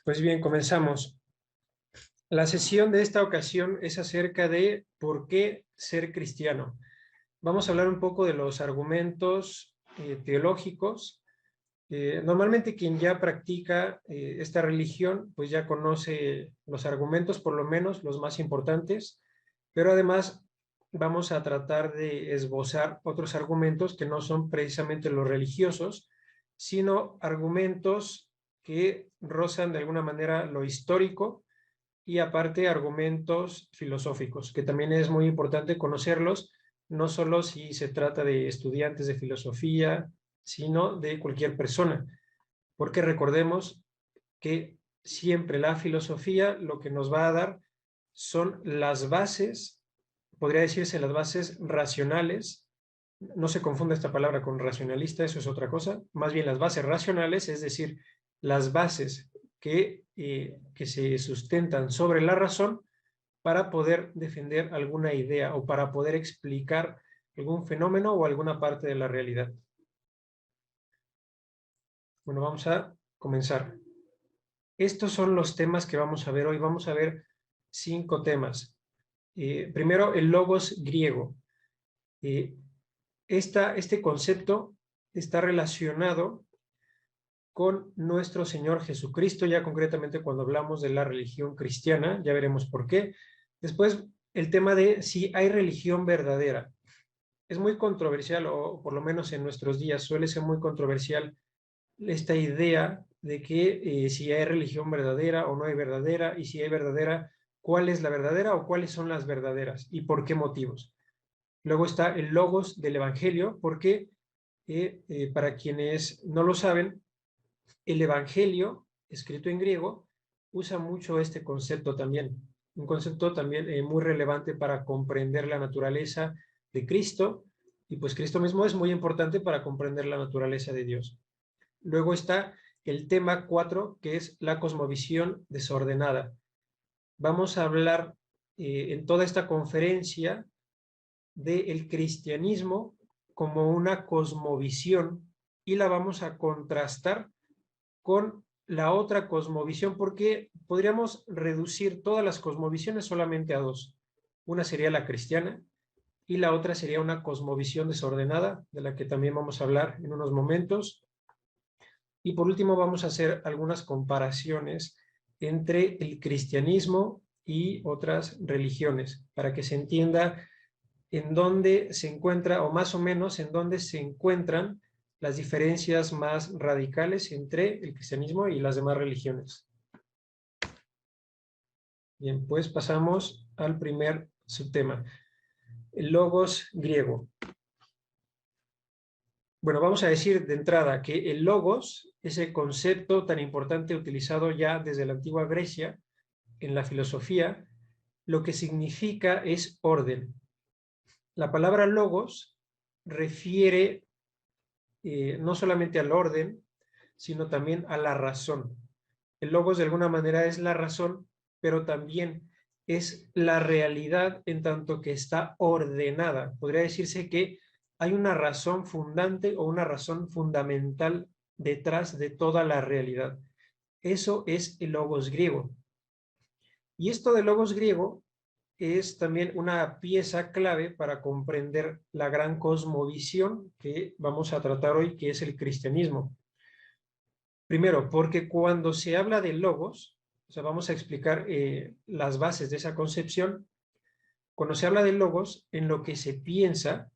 Pues bien, comenzamos. La sesión de esta ocasión es acerca de por qué ser cristiano. Vamos a hablar un poco de los argumentos teológicos. Normalmente quien ya practica esta religión, pues ya conoce los argumentos, por lo menos los más importantes, pero además vamos a tratar de esbozar otros argumentos que no son precisamente los religiosos, sino argumentos que rozan de alguna manera lo histórico y aparte argumentos filosóficos, que también es muy importante conocerlos, no solo si se trata de estudiantes de filosofía, sino de cualquier persona, porque recordemos que siempre la filosofía lo que nos va a dar son las bases, podría decirse las bases racionales. No se confunda esta palabra con racionalista, eso es otra cosa, más bien las bases racionales, es decir, las bases que se sustentan sobre la razón para poder defender alguna idea o para poder explicar algún fenómeno o alguna parte de la realidad. Bueno, vamos a comenzar. Estos son los temas que vamos a ver hoy. Vamos a ver 5 temas. Primero, el logos griego. Este concepto está relacionado con nuestro Señor Jesucristo, ya concretamente cuando hablamos de la religión cristiana, ya veremos por qué. Después, el tema de si hay religión verdadera. Es muy controversial, o por lo menos en nuestros días suele ser muy controversial esta idea de que si hay religión verdadera o no hay verdadera, y si hay verdadera, ¿cuál es la verdadera o cuáles son las verdaderas y por qué motivos? Luego está el logos del Evangelio, porque para quienes no lo saben, el Evangelio, escrito en griego, usa mucho este concepto también, un concepto también muy relevante para comprender la naturaleza de Cristo, y pues Cristo mismo es muy importante para comprender la naturaleza de Dios. Luego está el tema 4, que es la cosmovisión desordenada. Vamos a hablar en toda esta conferencia del cristianismo como una cosmovisión y la vamos a contrastar con la otra cosmovisión, porque podríamos reducir todas las cosmovisiones solamente a dos. Una sería la cristiana y la otra sería una cosmovisión desordenada, de la que también vamos a hablar en unos momentos. Y por último vamos a hacer algunas comparaciones entre el cristianismo y otras religiones, para que se entienda en dónde se encuentra, o más o menos en dónde se encuentran las diferencias más radicales entre el cristianismo y las demás religiones. Bien, pues pasamos al primer subtema, el logos griego. Bueno, vamos a decir de entrada que el logos, ese concepto tan importante utilizado ya desde la antigua Grecia en la filosofía, lo que significa es orden. La palabra logos refiere no solamente al orden, sino también a la razón. El logos de alguna manera es la razón, pero también es la realidad en tanto que está ordenada. Podría decirse que hay una razón fundante o una razón fundamental detrás de toda la realidad. Eso es el logos griego. Y esto del logos griego es también una pieza clave para comprender la gran cosmovisión que vamos a tratar hoy, que es el cristianismo. Primero, porque cuando se habla de logos, o sea, vamos a explicar las bases de esa concepción. Cuando se habla de logos, en lo que se piensa,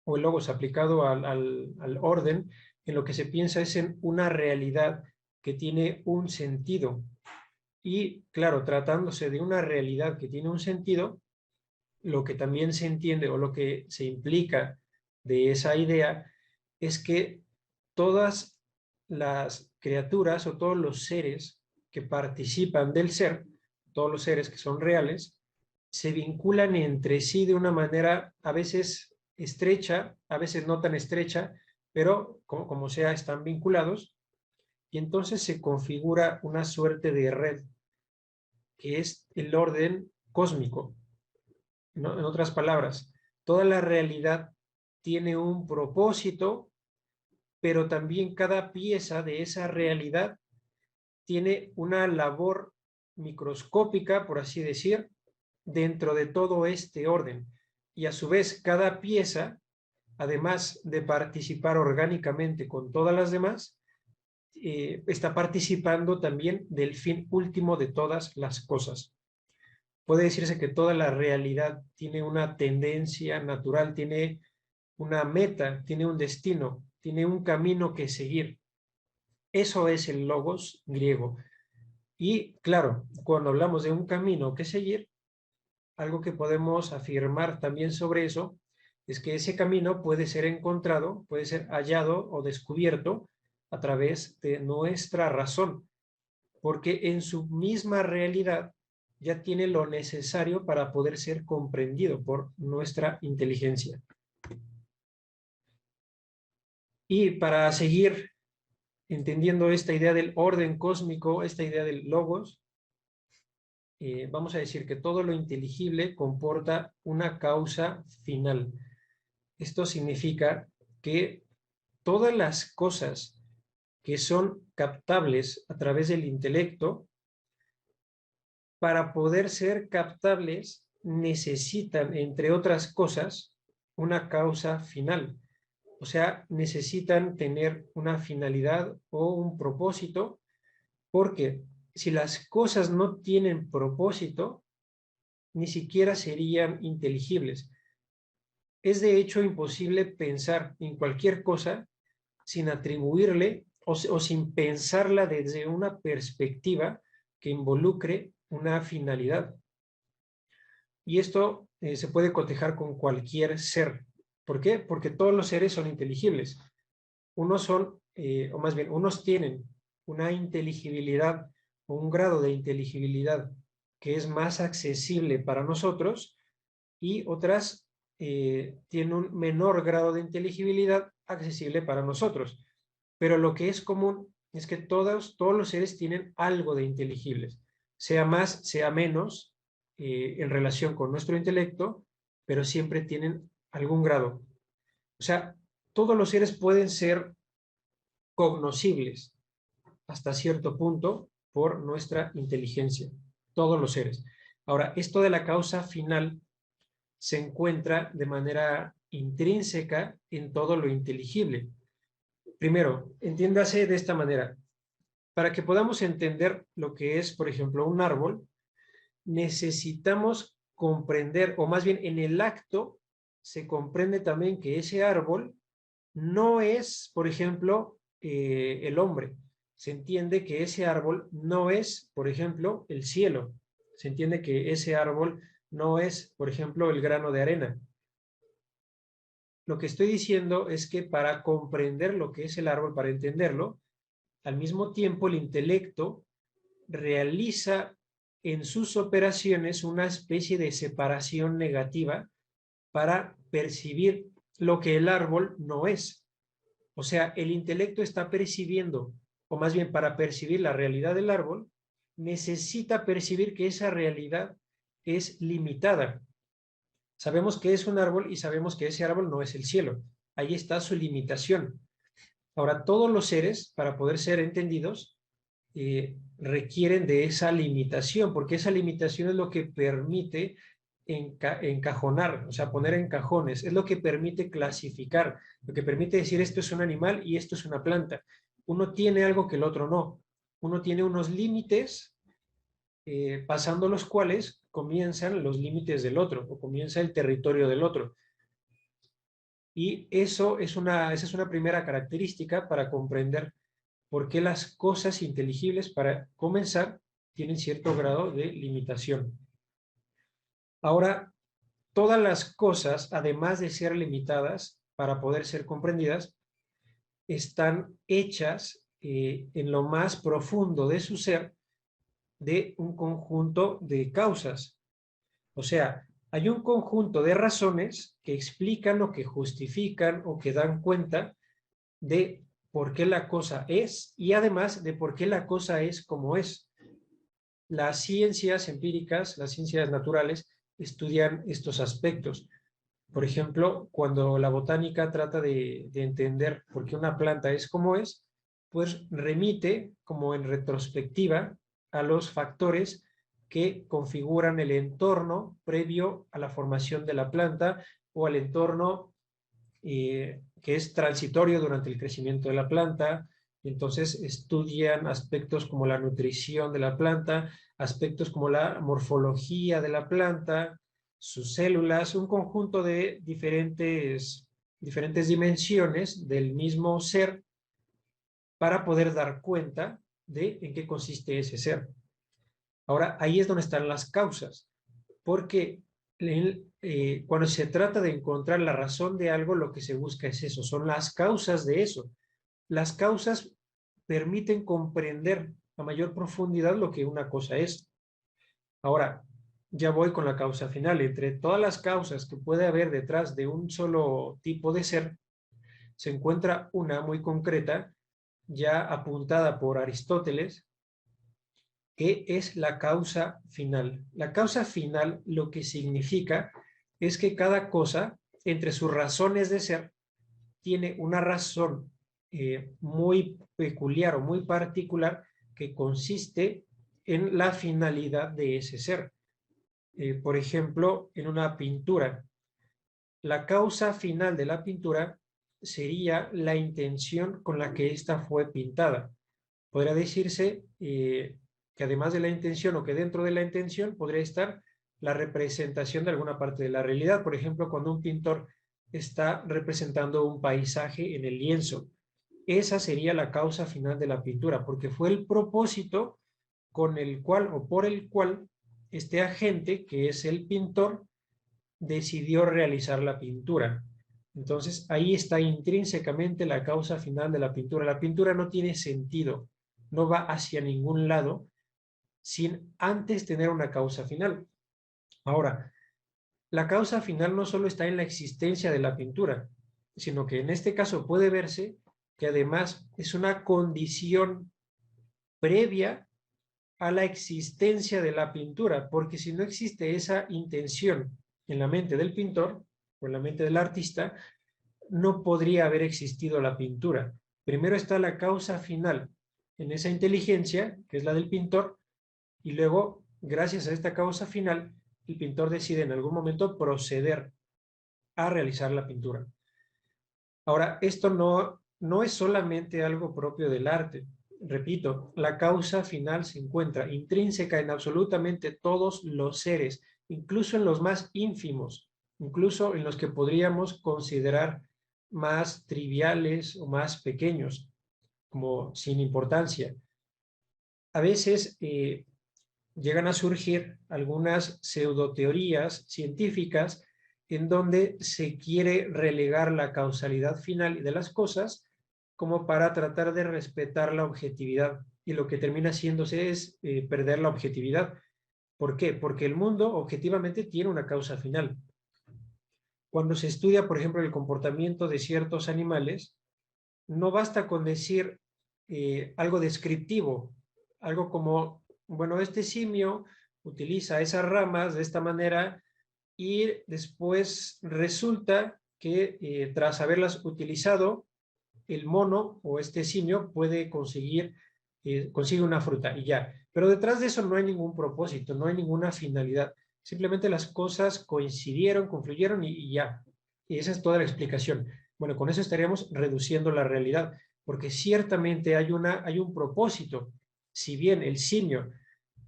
o el logos aplicado al orden, en lo que se piensa es en una realidad que tiene un sentido. Y claro, tratándose de una realidad que tiene un sentido, lo que también se entiende o lo que se implica de esa idea es que todas las criaturas o todos los seres que participan del ser, todos los seres que son reales, se vinculan entre sí de una manera a veces estrecha, a veces no tan estrecha, pero como sea, están vinculados, y entonces se configura una suerte de red, que es el orden cósmico. ¿No? En otras palabras, toda la realidad tiene un propósito, pero también cada pieza de esa realidad tiene una labor microscópica, por así decir, dentro de todo este orden. Y a su vez, cada pieza, además de participar orgánicamente con todas las demás, está participando también del fin último de todas las cosas. Puede decirse que toda la realidad tiene una tendencia natural, tiene una meta, tiene un destino, tiene un camino que seguir. Eso es el logos griego. Y claro, cuando hablamos de un camino que seguir, algo que podemos afirmar también sobre eso es que ese camino puede ser encontrado, puede ser hallado o descubierto a través de nuestra razón, porque en su misma realidad ya tiene lo necesario para poder ser comprendido por nuestra inteligencia. Y para seguir entendiendo esta idea del orden cósmico, esta idea del logos, vamos a decir que todo lo inteligible comporta una causa final. Esto significa que todas las cosas que son captables a través del intelecto, para poder ser captables, necesitan, entre otras cosas, una causa final. O sea, necesitan tener una finalidad o un propósito, porque si las cosas no tienen propósito, ni siquiera serían inteligibles. Es de hecho imposible pensar en cualquier cosa sin atribuirle o sin pensarla desde una perspectiva que involucre una finalidad. Y esto se puede cotejar con cualquier ser. ¿Por qué? Porque todos los seres son inteligibles. Unos son, o más bien, unos tienen una inteligibilidad, un grado de inteligibilidad que es más accesible para nosotros, y otras tienen un menor grado de inteligibilidad accesible para nosotros. Pero lo que es común es que todos los seres tienen algo de inteligibles, sea más, sea menos, en relación con nuestro intelecto, pero siempre tienen algún grado. O sea, todos los seres pueden ser cognoscibles hasta cierto punto por nuestra inteligencia, todos los seres. Ahora, esto de la causa final se encuentra de manera intrínseca en todo lo inteligible. Primero, entiéndase de esta manera. Para que podamos entender lo que es, por ejemplo, un árbol, necesitamos comprender, o más bien en el acto se comprende también que ese árbol no es, por ejemplo, el hombre. Se entiende que ese árbol no es, por ejemplo, el cielo. Se entiende que ese árbol no es, por ejemplo, el grano de arena. Lo que estoy diciendo es que para comprender lo que es el árbol, para entenderlo, al mismo tiempo el intelecto realiza en sus operaciones una especie de separación negativa para percibir lo que el árbol no es. O sea, el intelecto está percibiendo, o más bien para percibir la realidad del árbol, necesita percibir que esa realidad es limitada. Sabemos que es un árbol y sabemos que ese árbol no es el cielo. Ahí está su limitación. Ahora, todos los seres, para poder ser entendidos, requieren de esa limitación, porque esa limitación es lo que permite encajonar, o sea, poner en cajones, es lo que permite clasificar, lo que permite decir esto es un animal y esto es una planta. Uno tiene algo que el otro no. Uno tiene unos límites, pasando los cuales comienzan los límites del otro, o comienza el territorio del otro. Y esa es una primera característica para comprender por qué las cosas inteligibles, para comenzar, tienen cierto grado de limitación. Ahora, todas las cosas, además de ser limitadas para poder ser comprendidas, están hechas en lo más profundo de su ser de un conjunto de causas. O sea, hay un conjunto de razones que explican o que justifican o que dan cuenta de por qué la cosa es, y además de por qué la cosa es como es. Las ciencias empíricas, las ciencias naturales, estudian estos aspectos. Por ejemplo, cuando la botánica trata de entender por qué una planta es como es, pues remite como en retrospectiva a los factores que configuran el entorno previo a la formación de la planta o al entorno que es transitorio durante el crecimiento de la planta. Entonces estudian aspectos como la nutrición de la planta, aspectos como la morfología de la planta, sus células, un conjunto de diferentes dimensiones del mismo ser para poder dar cuenta de en qué consiste ese ser. Ahora, ahí es donde están las causas, porque cuando se trata de encontrar la razón de algo, lo que se busca es eso, son las causas de eso. Las causas permiten comprender a mayor profundidad lo que una cosa es. Ahora, ya voy con la causa final. Entre todas las causas que puede haber detrás de un solo tipo de ser, se encuentra una muy concreta, ya apuntada por Aristóteles, que es la causa final. La causa final lo que significa es que cada cosa, entre sus razones de ser, tiene una razón muy peculiar o muy particular que consiste en la finalidad de ese ser. Por ejemplo, en una pintura, la causa final de la pintura sería la intención con la que ésta fue pintada. Podría decirse que además de la intención o que dentro de la intención podría estar la representación de alguna parte de la realidad. Por ejemplo, cuando un pintor está representando un paisaje en el lienzo, esa sería la causa final de la pintura, porque fue el propósito con el cual o por el cual este agente, que es el pintor, decidió realizar la pintura. Entonces, ahí está intrínsecamente la causa final de la pintura. La pintura no tiene sentido, no va hacia ningún lado sin antes tener una causa final. Ahora, la causa final no solo está en la existencia de la pintura, sino que en este caso puede verse que además es una condición previa a la existencia de la pintura, porque si no existe esa intención en la mente del pintor o en la mente del artista, no podría haber existido la pintura. Primero está la causa final en esa inteligencia, que es la del pintor, y luego, gracias a esta causa final, el pintor decide en algún momento proceder a realizar la pintura. Ahora, esto no es solamente algo propio del arte. Repito, la causa final se encuentra intrínseca en absolutamente todos los seres, incluso en los más ínfimos, incluso en los que podríamos considerar más triviales o más pequeños, como sin importancia. A veces llegan a surgir algunas pseudoteorías científicas en donde se quiere relegar la causalidad final de las cosas como para tratar de respetar la objetividad. Y lo que termina haciéndose es perder la objetividad. ¿Por qué? Porque el mundo objetivamente tiene una causa final. Cuando se estudia, por ejemplo, el comportamiento de ciertos animales, no basta con decir algo descriptivo, algo como, bueno, este simio utiliza esas ramas de esta manera y después resulta que tras haberlas utilizado, el mono o este simio puede consigue una fruta y ya. Pero detrás de eso no hay ningún propósito, no hay ninguna finalidad. Simplemente las cosas coincidieron, confluyeron y ya. Y esa es toda la explicación. Bueno, con eso estaríamos reduciendo la realidad, porque ciertamente hay un propósito. Si bien el simio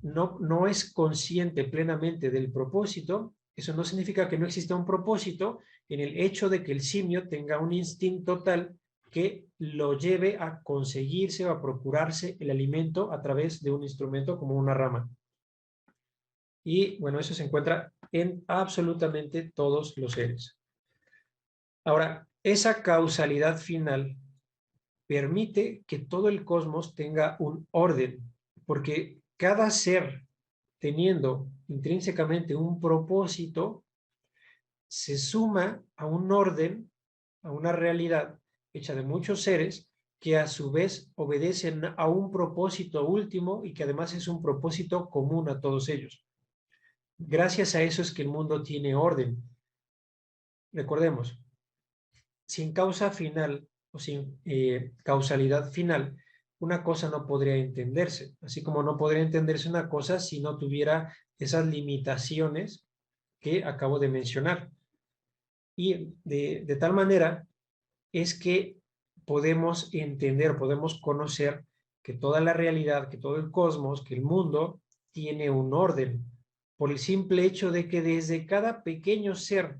no es consciente plenamente del propósito, eso no significa que no exista un propósito en el hecho de que el simio tenga un instinto tal que lo lleve a conseguirse o a procurarse el alimento a través de un instrumento como una rama. Y bueno, eso se encuentra en absolutamente todos los seres. Ahora, esa causalidad final permite que todo el cosmos tenga un orden, porque cada ser teniendo intrínsecamente un propósito, se suma a un orden, a una realidad hecha de muchos seres que a su vez obedecen a un propósito último y que además es un propósito común a todos ellos. Gracias a eso es que el mundo tiene orden. Recordemos, sin causa final o sin causalidad final, una cosa no podría entenderse, así como no podría entenderse una cosa si no tuviera esas limitaciones que acabo de mencionar. Y de tal manera es que podemos entender, podemos conocer que toda la realidad, que todo el cosmos, que el mundo tiene un orden, por el simple hecho de que desde cada pequeño ser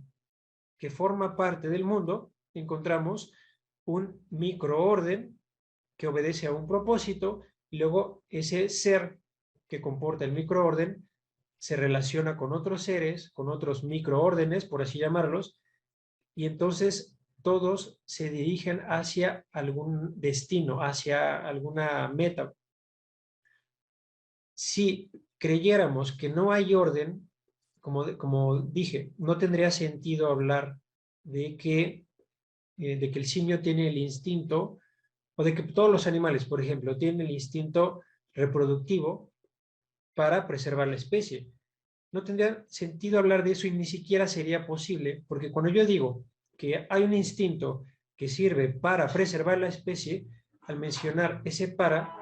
que forma parte del mundo, encontramos un microorden que obedece a un propósito, y luego ese ser que comporta el microorden se relaciona con otros seres, con otros microórdenes, por así llamarlos, y entonces todos se dirigen hacia algún destino, hacia alguna meta. Si creyéramos que no hay orden, como dije, no tendría sentido hablar de que el simio tiene el instinto, o de que todos los animales, por ejemplo, tienen el instinto reproductivo para preservar la especie. No tendría sentido hablar de eso y ni siquiera sería posible, porque cuando yo digo que hay un instinto que sirve para preservar la especie, al mencionar ese para,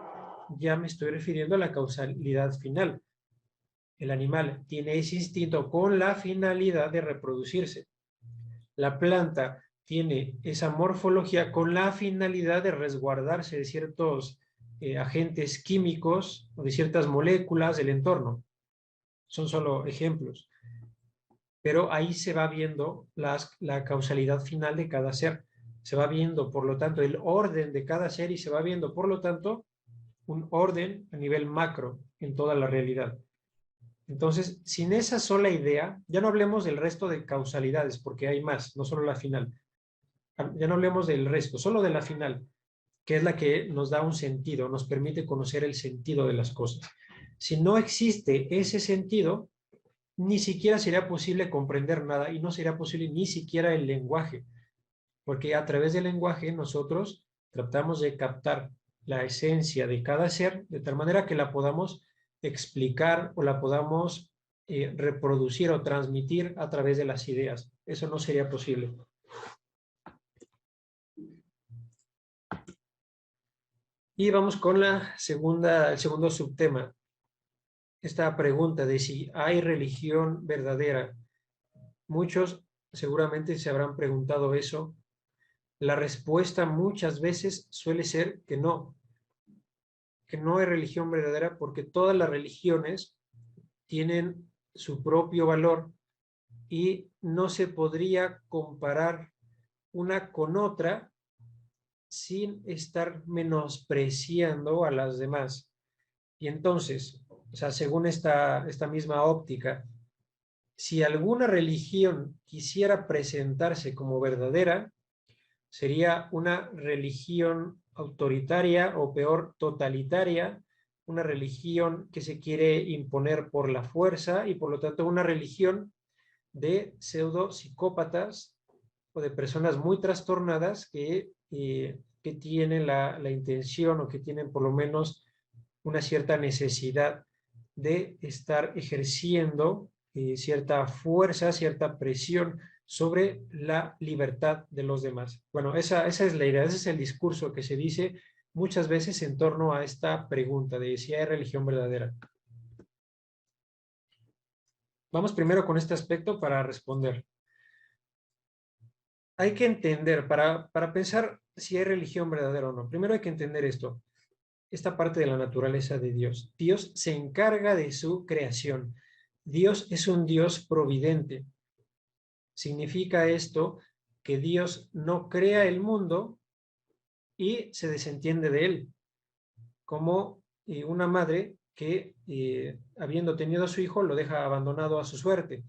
ya me estoy refiriendo a la causalidad final. El animal tiene ese instinto con la finalidad de reproducirse. La planta tiene esa morfología con la finalidad de resguardarse de ciertos agentes químicos o de ciertas moléculas del entorno. Son solo ejemplos. Pero ahí se va viendo la causalidad final de cada ser. Se va viendo, por lo tanto, el orden de cada ser y se va viendo, por lo tanto, un orden a nivel macro en toda la realidad. Entonces, sin esa sola idea, ya no hablemos del resto de causalidades, porque hay más, no solo la final. Ya no hablemos del resto, solo de la final, que es la que nos da un sentido, nos permite conocer el sentido de las cosas. Si no existe ese sentido, ni siquiera sería posible comprender nada y no sería posible ni siquiera el lenguaje, porque a través del lenguaje nosotros tratamos de captar la esencia de cada ser de tal manera que la podamos explicar o la podamos reproducir o transmitir a través de las ideas. Eso no sería posible. Y vamos con el segundo subtema. Esta pregunta de si hay religión verdadera. Muchos seguramente se habrán preguntado eso. La respuesta muchas veces suele ser que no hay religión verdadera porque todas las religiones tienen su propio valor y no se podría comparar una con otra sin estar menospreciando a las demás. Y entonces, o sea, según esta misma óptica, si alguna religión quisiera presentarse como verdadera, sería una religión autoritaria o peor, totalitaria, una religión que se quiere imponer por la fuerza y por lo tanto una religión de pseudo psicópatas o de personas muy trastornadas que tienen la intención o que tienen por lo menos una cierta necesidad de estar ejerciendo cierta fuerza, cierta presión sobre la libertad de los demás. Bueno, esa es la idea, ese es el discurso que se dice muchas veces en torno a esta pregunta de si hay religión verdadera. Vamos primero con este aspecto para responder. Hay que entender, para pensar si hay religión verdadera o no, primero hay que entender esta parte de la naturaleza de Dios. Dios se encarga de su creación. Dios es un Dios providente. Significa esto que Dios no crea el mundo y se desentiende de él, como una madre que, habiendo tenido a su hijo, lo deja abandonado a su suerte,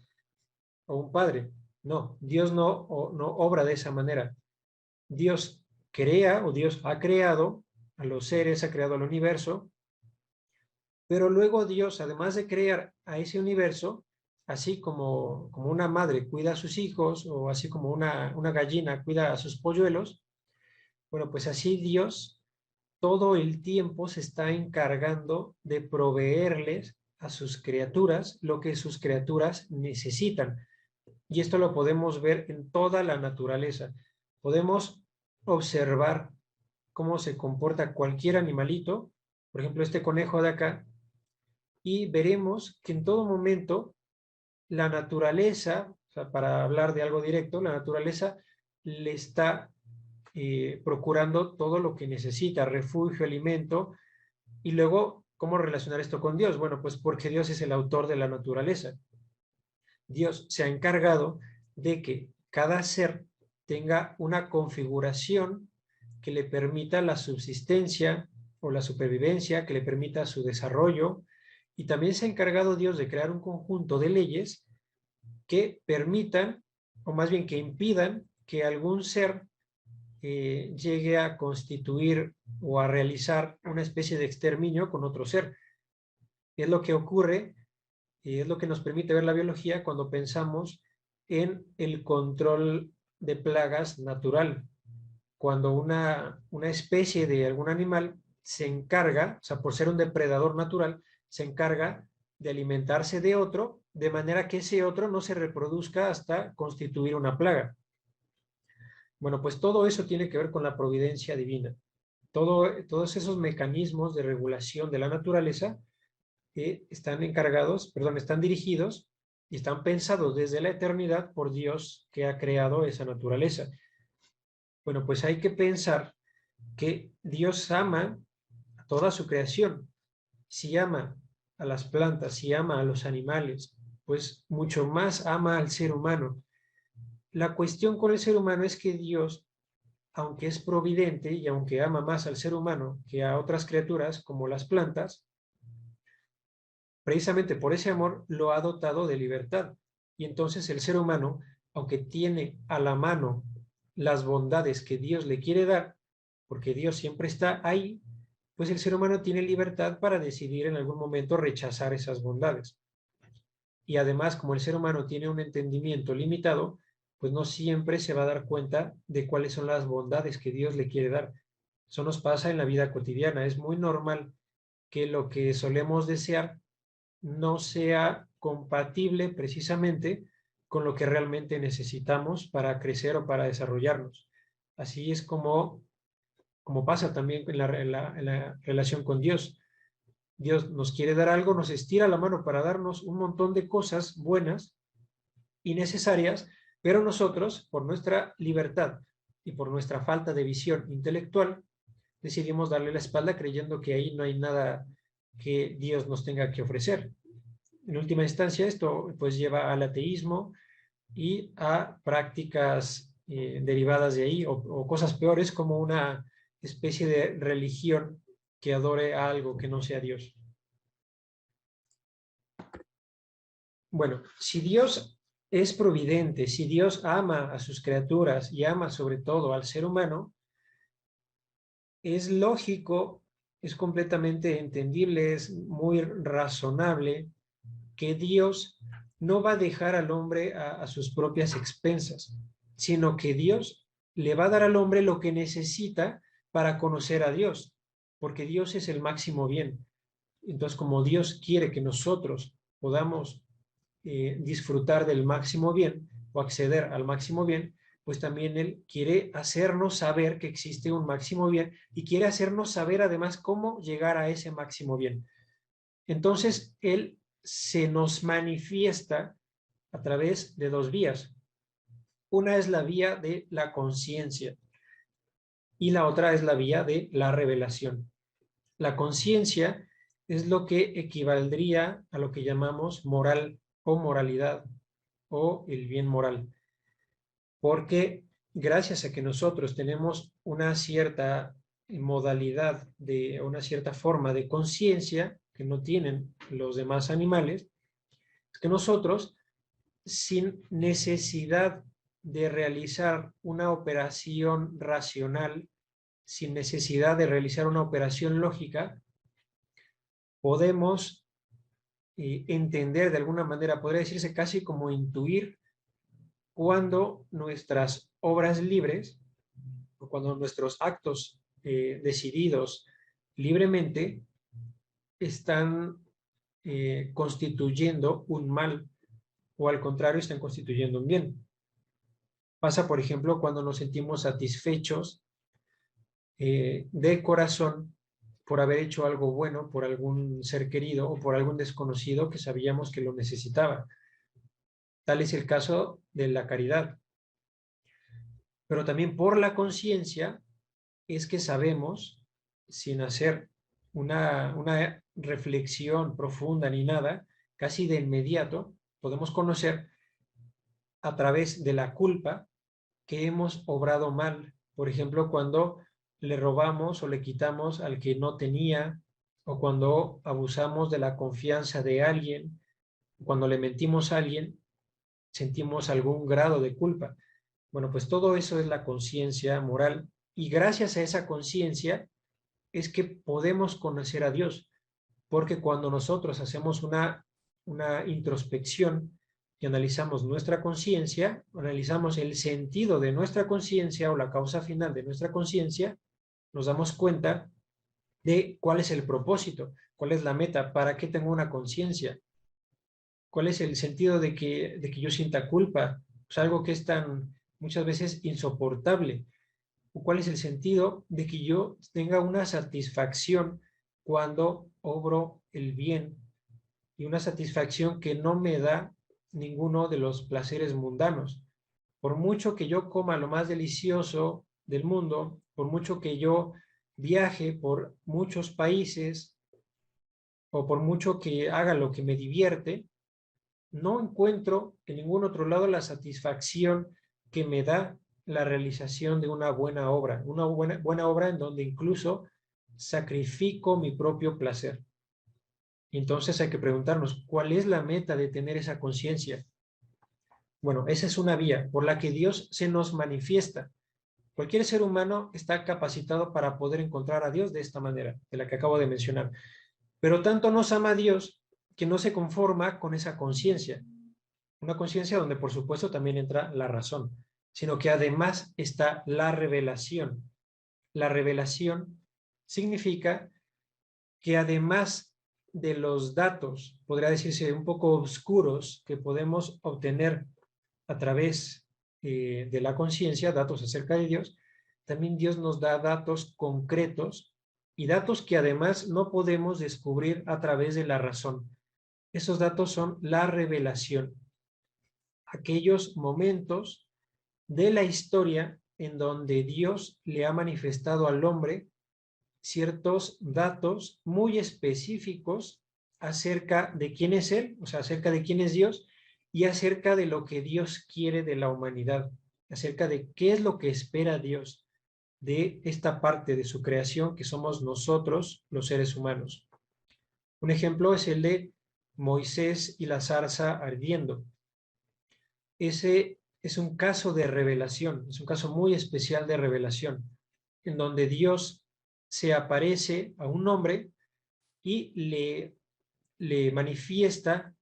o un padre. No, Dios no obra de esa manera. Dios crea, o Dios ha creado a los seres, ha creado al universo, pero luego Dios, además de crear a ese universo, así como una madre cuida a sus hijos, o así como una gallina cuida a sus polluelos, bueno, pues así Dios todo el tiempo se está encargando de proveerles a sus criaturas lo que sus criaturas necesitan. Y esto lo podemos ver en toda la naturaleza. Podemos observar cómo se comporta cualquier animalito, por ejemplo, este conejo de acá, y veremos que en todo momento la naturaleza, o sea, para hablar de algo directo, la naturaleza le está procurando todo lo que necesita, refugio, alimento, y luego, ¿cómo relacionar esto con Dios? Bueno, pues porque Dios es el autor de la naturaleza. Dios se ha encargado de que cada ser tenga una configuración que le permita la subsistencia o la supervivencia, que le permita su desarrollo, y también se ha encargado Dios de crear un conjunto de leyes que permitan, o más bien que impidan, que algún ser llegue a constituir o a realizar una especie de exterminio con otro ser. Es lo que ocurre y es lo que nos permite ver la biología cuando pensamos en el control de plagas natural. Cuando una especie de algún animal se encarga, o sea, por ser un depredador natural, se encarga de alimentarse de otro, de manera que ese otro no se reproduzca hasta constituir una plaga. Bueno, pues todo eso tiene que ver con la providencia divina. Todos esos mecanismos de regulación de la naturaleza están encargados, perdón, están dirigidos y están pensados desde la eternidad por Dios que ha creado esa naturaleza. Bueno, pues hay que pensar que Dios ama a toda su creación. Si ama a las plantas, si ama a los animales, pues mucho más ama al ser humano. La cuestión con el ser humano es que Dios, aunque es providente y aunque ama más al ser humano que a otras criaturas como las plantas, precisamente por ese amor lo ha dotado de libertad. Y entonces el ser humano, aunque tiene a la mano las bondades que Dios le quiere dar, porque Dios siempre está ahí, pues el ser humano tiene libertad para decidir en algún momento rechazar esas bondades. Y además, como el ser humano tiene un entendimiento limitado, pues no siempre se va a dar cuenta de cuáles son las bondades que Dios le quiere dar. Eso nos pasa en la vida cotidiana. Es muy normal que lo que solemos desear no sea compatible precisamente con lo que realmente necesitamos para crecer o para desarrollarnos. Así es como pasa también en la relación con Dios. Dios nos quiere dar algo, nos estira la mano para darnos un montón de cosas buenas y necesarias, pero nosotros, por nuestra libertad y por nuestra falta de visión intelectual, decidimos darle la espalda creyendo que ahí no hay nada que Dios nos tenga que ofrecer. En última instancia, esto pues lleva al ateísmo y a prácticas derivadas de ahí, o cosas peores como una especie de religión que adore a algo que no sea Dios. Bueno, si Dios es providente, si Dios ama a sus criaturas y ama sobre todo al ser humano, es lógico, es completamente entendible, es muy razonable que Dios no va a dejar al hombre a sus propias expensas, sino que Dios le va a dar al hombre lo que necesita para conocer a Dios, porque Dios es el máximo bien. Entonces, como Dios quiere que nosotros podamos disfrutar del máximo bien o acceder al máximo bien, pues también Él quiere hacernos saber que existe un máximo bien y quiere hacernos saber además cómo llegar a ese máximo bien. Entonces, Él se nos manifiesta a través de dos vías. Una es la vía de la conciencia y la otra es la vía de la revelación. La conciencia es lo que equivaldría a lo que llamamos moral o moralidad o el bien moral, porque gracias a que nosotros tenemos una cierta modalidad de una cierta forma de conciencia que no tienen los demás animales, es que nosotros, sin necesidad de realizar una operación racional, sin necesidad de realizar una operación lógica, podemos entender de alguna manera, podría decirse casi como intuir cuando nuestras obras libres o cuando nuestros actos decididos libremente están constituyendo un mal o al contrario están constituyendo un bien. Pasa, por ejemplo, cuando nos sentimos satisfechos de corazón por haber hecho algo bueno por algún ser querido o por algún desconocido que sabíamos que lo necesitaba. Tal es el caso de la caridad. Pero también por la conciencia es que sabemos, sin hacer una reflexión profunda ni nada, casi de inmediato podemos conocer a través de la culpa que hemos obrado mal. Por ejemplo, cuando le robamos o le quitamos al que no tenía, o cuando abusamos de la confianza de alguien, cuando le mentimos a alguien, sentimos algún grado de culpa. Bueno, pues todo eso es la conciencia moral, y gracias a esa conciencia es que podemos conocer a Dios, porque cuando nosotros hacemos una introspección y analizamos nuestra conciencia, analizamos el sentido de nuestra conciencia o la causa final de nuestra conciencia, nos damos cuenta de cuál es el propósito, cuál es la meta, para qué tengo una conciencia, cuál es el sentido de que yo sienta culpa, pues algo que es tan muchas veces insoportable, o cuál es el sentido de que yo tenga una satisfacción cuando obro el bien, y una satisfacción que no me da ninguno de los placeres mundanos. Por mucho que yo coma lo más delicioso del mundo, por mucho que yo viaje por muchos países, o por mucho que haga lo que me divierte, no encuentro en ningún otro lado la satisfacción que me da la realización de una buena obra, una buena obra en donde incluso sacrifico mi propio placer. Entonces hay que preguntarnos, ¿cuál es la meta de tener esa conciencia? Bueno, esa es una vía por la que Dios se nos manifiesta. Cualquier ser humano está capacitado para poder encontrar a Dios de esta manera, de la que acabo de mencionar. Pero tanto nos ama Dios que no se conforma con esa conciencia. Una conciencia donde por supuesto también entra la razón, sino que además está la revelación. La revelación significa que además de los datos, podría decirse un poco oscuros, que podemos obtener a través de la conciencia, datos acerca de Dios, también Dios nos da datos concretos y datos que además no podemos descubrir a través de la razón. Esos datos son la revelación, aquellos momentos de la historia en donde Dios le ha manifestado al hombre ciertos datos muy específicos acerca de quién es Él, o sea, acerca de quién es Dios, y acerca de lo que Dios quiere de la humanidad, acerca de qué es lo que espera Dios de esta parte de su creación que somos nosotros, los seres humanos. Un ejemplo es el de Moisés y la zarza ardiendo. Ese es un caso de revelación, es un caso muy especial de revelación, en donde Dios se aparece a un hombre y le manifiesta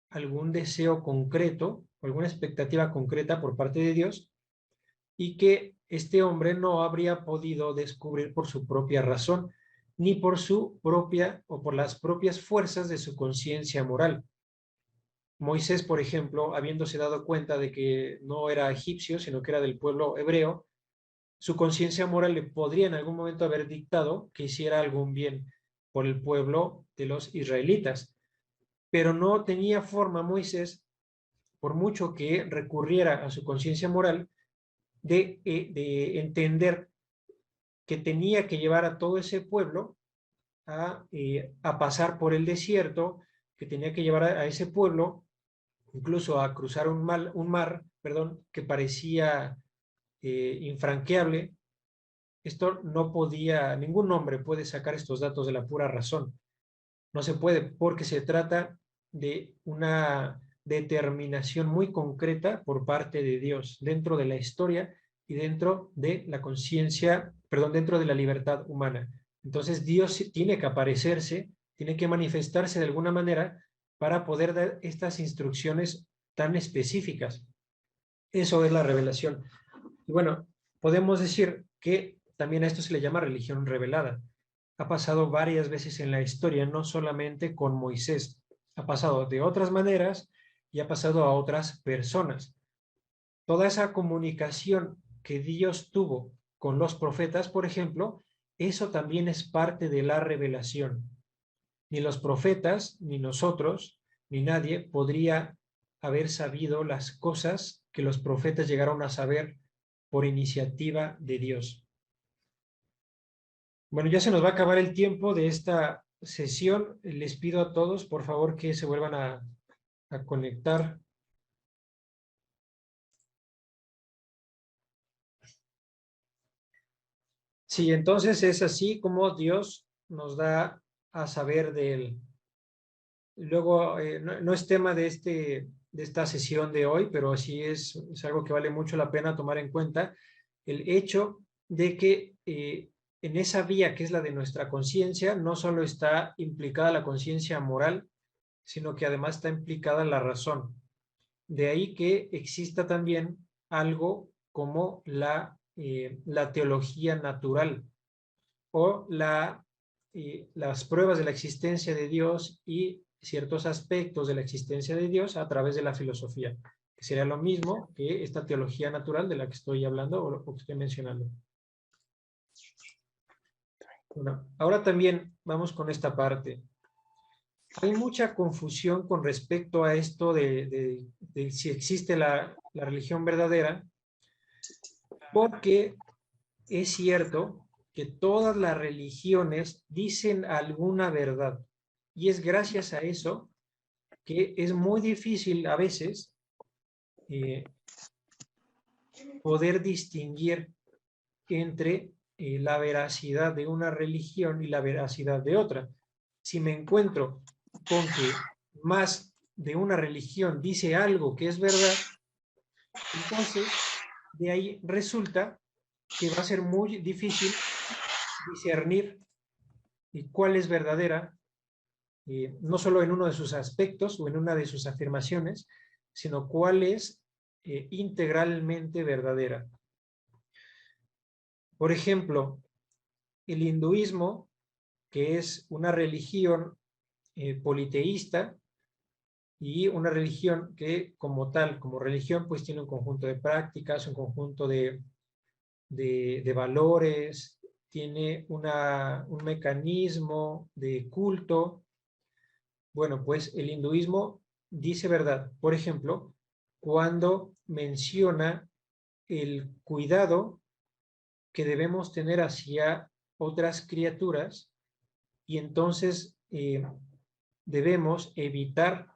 algún deseo concreto, alguna expectativa concreta por parte de Dios, y que este hombre no habría podido descubrir por su propia razón, ni por su propia o por las propias fuerzas de su conciencia moral. Moisés, por ejemplo, habiéndose dado cuenta de que no era egipcio, sino que era del pueblo hebreo, su conciencia moral le podría en algún momento haber dictado que hiciera algún bien por el pueblo de los israelitas, pero no tenía forma Moisés, por mucho que recurriera a su conciencia moral, de entender que tenía que llevar a todo ese pueblo a pasar por el desierto, que tenía que llevar a ese pueblo incluso a cruzar un mar, que parecía infranqueable. Esto no podía, ningún hombre puede sacar estos datos de la pura razón. No se puede, porque se trata de una determinación muy concreta por parte de Dios dentro de la historia y dentro de la conciencia, dentro de la libertad humana. Entonces Dios tiene que aparecerse, tiene que manifestarse de alguna manera para poder dar estas instrucciones tan específicas. Eso es la revelación. Y bueno, podemos decir que también a esto se le llama religión revelada. Ha pasado varias veces en la historia, no solamente con Moisés, ha pasado de otras maneras y ha pasado a otras personas. Toda esa comunicación que Dios tuvo con los profetas, por ejemplo, eso también es parte de la revelación. Ni los profetas, ni nosotros, ni nadie podría haber sabido las cosas que los profetas llegaron a saber por iniciativa de Dios. Bueno, ya se nos va a acabar el tiempo de esta sesión. Les pido a todos, por favor, que se vuelvan a conectar. Sí, entonces es así como Dios nos da a saber de Él. Luego, no es tema de esta sesión de hoy, pero sí es algo que vale mucho la pena tomar en cuenta, el hecho de que en esa vía que es la de nuestra conciencia, no solo está implicada la conciencia moral, sino que además está implicada la razón. De ahí que exista también algo como la teología natural o las pruebas de la existencia de Dios y ciertos aspectos de la existencia de Dios a través de la filosofía, que sería lo mismo que esta teología natural de la que estoy hablando o que estoy mencionando. Bueno, ahora también vamos con esta parte. Hay mucha confusión con respecto a esto de si existe la religión verdadera, porque es cierto que todas las religiones dicen alguna verdad, y es gracias a eso que es muy difícil a veces poder distinguir entre la veracidad de una religión y la veracidad de otra. Si me encuentro con que más de una religión dice algo que es verdad, entonces de ahí resulta que va a ser muy difícil discernir cuál es verdadera, no solo en uno de sus aspectos o en una de sus afirmaciones, sino cuál es integralmente verdadera. Por ejemplo, el hinduismo, que es una religión politeísta y una religión que como tal, como religión, pues tiene un conjunto de prácticas, un conjunto de valores, tiene un mecanismo de culto. Bueno, pues el hinduismo dice verdad. Por ejemplo, cuando menciona el cuidado que debemos tener hacia otras criaturas y entonces debemos evitar,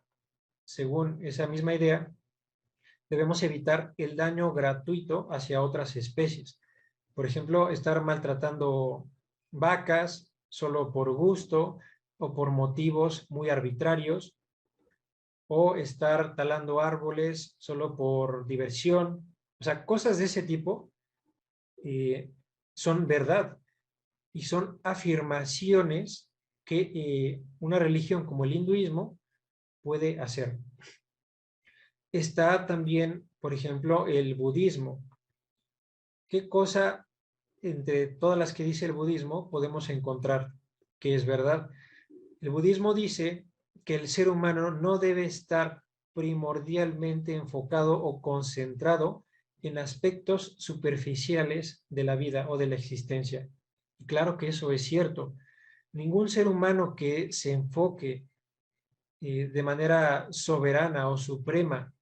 según esa misma idea, debemos evitar el daño gratuito hacia otras especies. Por ejemplo, estar maltratando vacas solo por gusto o por motivos muy arbitrarios, o estar talando árboles solo por diversión. O sea, cosas de ese tipo son verdad y son afirmaciones que una religión como el hinduismo puede hacer. Está también, por ejemplo, el budismo. ¿Qué cosa entre todas las que dice el budismo podemos encontrar que es verdad? El budismo dice que el ser humano no debe estar primordialmente enfocado o concentrado en aspectos superficiales de la vida o de la existencia. Y claro que eso es cierto. Ningún ser humano que se enfoque de manera soberana o suprema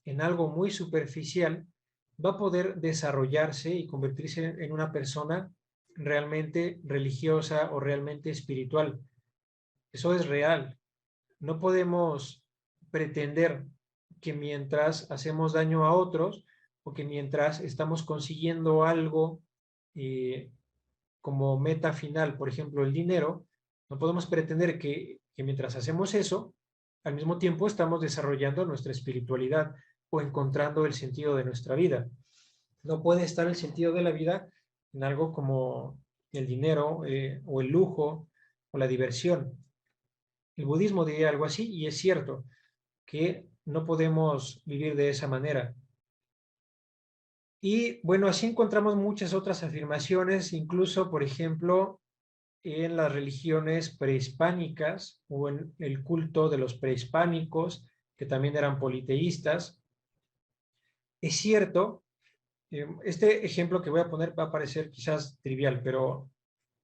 en algo muy superficial va a poder desarrollarse y convertirse en una persona realmente religiosa o realmente espiritual. Eso es real. No podemos pretender que mientras hacemos daño a otros o que mientras estamos consiguiendo algo como meta final, por ejemplo, el dinero, no podemos pretender que mientras hacemos eso, al mismo tiempo estamos desarrollando nuestra espiritualidad o encontrando el sentido de nuestra vida. No puede estar el sentido de la vida en algo como el dinero o el lujo o la diversión. El budismo diría algo así y es cierto que no podemos vivir de esa manera. Y bueno, así encontramos muchas otras afirmaciones, incluso, por ejemplo, en las religiones prehispánicas o en el culto de los prehispánicos, que también eran politeístas. Es cierto, este ejemplo que voy a poner va a parecer quizás trivial, pero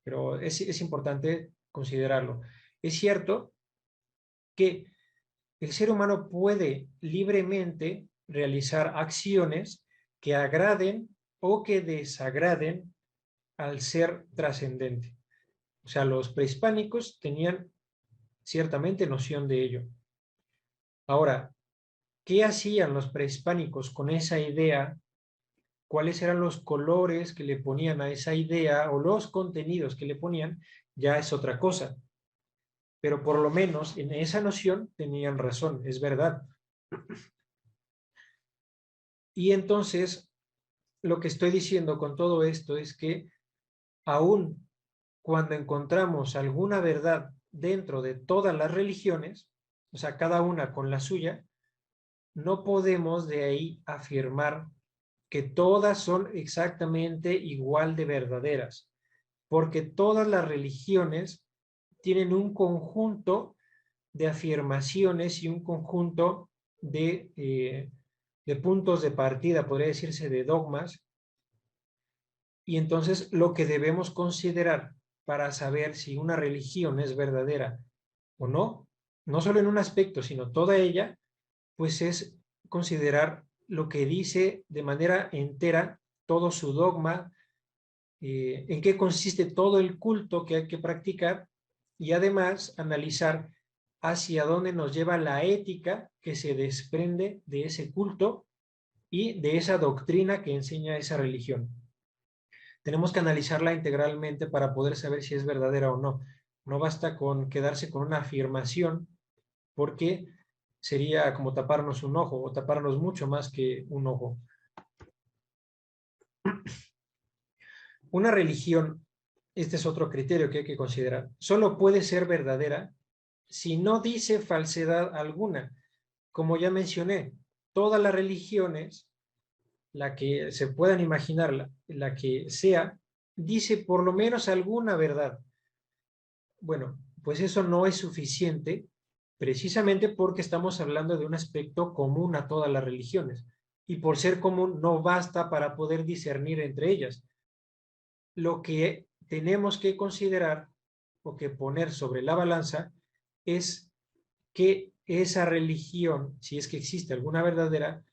pero es importante considerarlo. Es cierto que el ser humano puede libremente realizar acciones que agraden o que desagraden al ser trascendente. O sea, los prehispánicos tenían ciertamente noción de ello. Ahora, ¿qué hacían los prehispánicos con esa idea? ¿Cuáles eran los colores que le ponían a esa idea o los contenidos que le ponían? Ya es otra cosa. Pero por lo menos en esa noción tenían razón, es verdad. Y entonces, lo que estoy diciendo con todo esto es que aún cuando encontramos alguna verdad dentro de todas las religiones, o sea, cada una con la suya, no podemos de ahí afirmar que todas son exactamente igual de verdaderas, porque todas las religiones tienen un conjunto de afirmaciones y un conjunto de puntos de partida, podría decirse, de dogmas, y entonces lo que debemos considerar para saber si una religión es verdadera o no, no solo en un aspecto, sino toda ella, pues es considerar lo que dice de manera entera todo su dogma, en qué consiste todo el culto que hay que practicar y además analizar hacia dónde nos lleva la ética que se desprende de ese culto y de esa doctrina que enseña esa religión. Tenemos que analizarla integralmente para poder saber si es verdadera o no. No basta con quedarse con una afirmación, porque sería como taparnos un ojo o taparnos mucho más que un ojo. Una religión, este es otro criterio que hay que considerar, solo puede ser verdadera si no dice falsedad alguna. Como ya mencioné, todas las religiones, la que se puedan imaginar, la que sea, dice por lo menos alguna verdad. Bueno, pues eso no es suficiente, precisamente porque estamos hablando de un aspecto común a todas las religiones. Y por ser común no basta para poder discernir entre ellas. Lo que tenemos que considerar o que poner sobre la balanza es que esa religión, si es que existe alguna verdadera,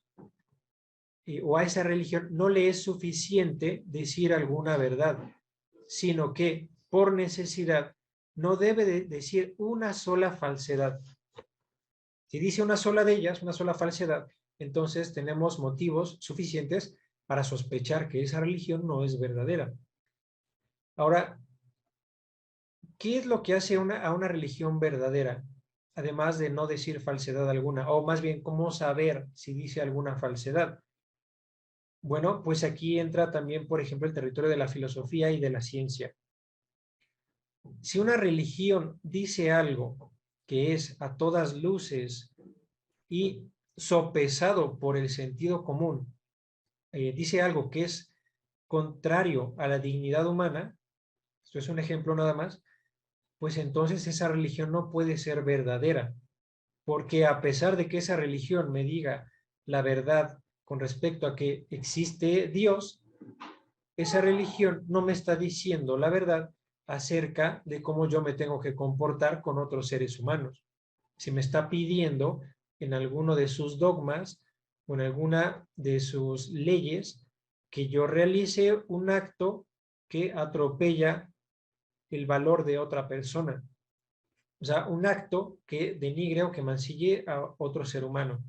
o a esa religión no le es suficiente decir alguna verdad, sino que por necesidad no debe de decir una sola falsedad. Si dice una sola de ellas, una sola falsedad, entonces tenemos motivos suficientes para sospechar que esa religión no es verdadera. Ahora, ¿qué es lo que hace a una religión verdadera? Además de no decir falsedad alguna, o más bien, ¿cómo saber si dice alguna falsedad? Bueno, pues aquí entra también, por ejemplo, el territorio de la filosofía y de la ciencia. Si una religión dice algo que es a todas luces y sopesado por el sentido común, dice algo que es contrario a la dignidad humana, esto es un ejemplo nada más, pues entonces esa religión no puede ser verdadera, porque a pesar de que esa religión me diga la verdad con respecto a que existe Dios, esa religión no me está diciendo la verdad acerca de cómo yo me tengo que comportar con otros seres humanos. Si me está pidiendo en alguno de sus dogmas o en alguna de sus leyes que yo realice un acto que atropella el valor de otra persona. O sea, un acto que denigre o que mancille a otro ser humano.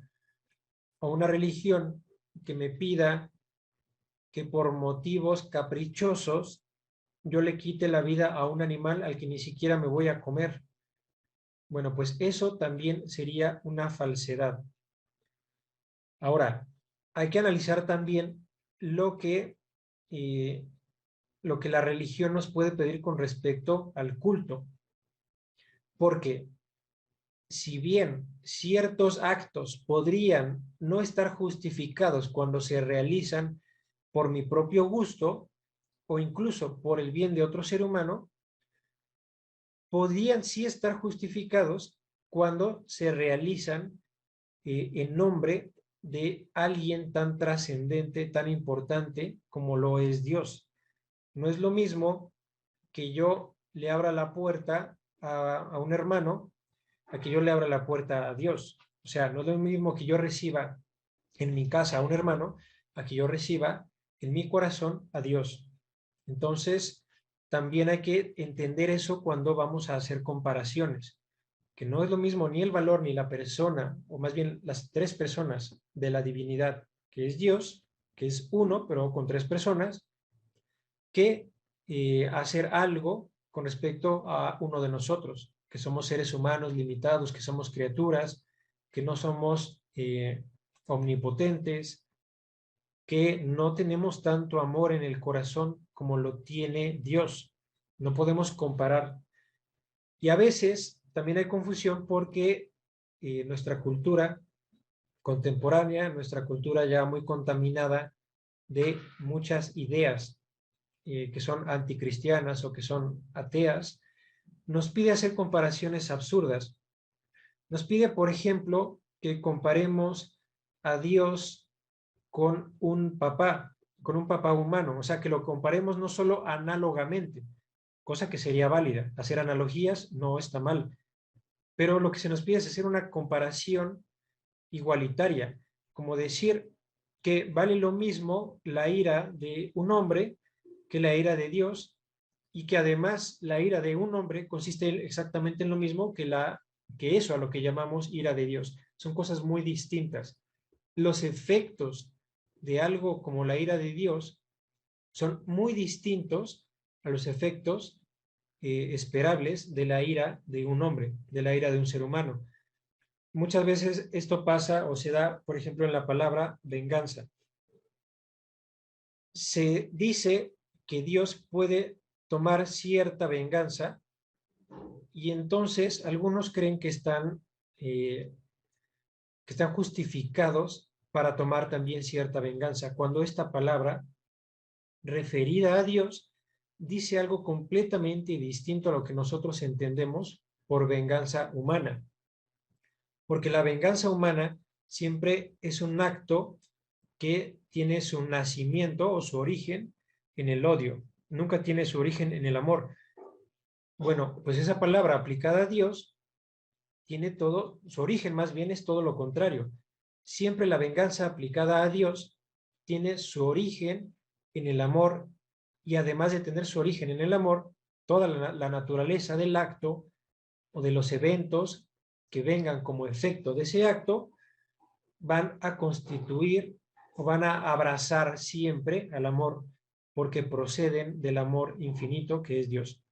O una religión que me pida que por motivos caprichosos yo le quite la vida a un animal al que ni siquiera me voy a comer. Bueno, pues eso también sería una falsedad. Ahora, hay que analizar también lo que, eh, lo que la religión nos puede pedir con respecto al culto. Porque si bien ciertos actos podrían no estar justificados cuando se realizan por mi propio gusto o incluso por el bien de otro ser humano, podrían sí estar justificados cuando se realizan en nombre de alguien tan trascendente, tan importante como lo es Dios. No es lo mismo que yo le abra la puerta a un hermano, a que yo le abra la puerta a Dios. O sea, no es lo mismo que yo reciba en mi casa a un hermano, a que yo reciba en mi corazón a Dios. Entonces, también hay que entender eso cuando vamos a hacer comparaciones, que no es lo mismo ni el valor ni la persona, o más bien las tres personas de la divinidad, que es Dios, que es uno, pero con tres personas, que hacer algo con respecto a uno de nosotros, que somos seres humanos limitados, que somos criaturas, que no somos omnipotentes, que no tenemos tanto amor en el corazón como lo tiene Dios. No podemos comparar. Y a veces también hay confusión porque nuestra cultura contemporánea, nuestra cultura ya muy contaminada de muchas ideas que son anticristianas o que son ateas, nos pide hacer comparaciones absurdas. Nos pide, por ejemplo, que comparemos a Dios con un papá humano, o sea, que lo comparemos no solo análogamente, cosa que sería válida. Hacer analogías no está mal, pero lo que se nos pide es hacer una comparación igualitaria, como decir que vale lo mismo la ira de un hombre que la ira de Dios, y que además la ira de un hombre consiste exactamente en lo mismo que eso a lo que llamamos ira de Dios. Son cosas muy distintas. Los efectos de algo como la ira de Dios son muy distintos a los efectos esperables de la ira de un hombre, de la ira de un ser humano. Muchas veces esto pasa o se da, por ejemplo, en la palabra venganza. Se dice que Dios puede tomar cierta venganza y entonces algunos creen que están justificados para tomar también cierta venganza, cuando esta palabra referida a Dios dice algo completamente distinto a lo que nosotros entendemos por venganza humana. Porque la venganza humana siempre es un acto que tiene su nacimiento o su origen en el odio, nunca tiene su origen en el amor. Bueno, pues esa palabra aplicada a Dios tiene todo, su origen más bien es todo lo contrario. Siempre la venganza aplicada a Dios tiene su origen en el amor, y además de tener su origen en el amor, toda la naturaleza del acto o de los eventos que vengan como efecto de ese acto van a constituir o van a abrazar siempre al amor, porque proceden del amor infinito que es Dios.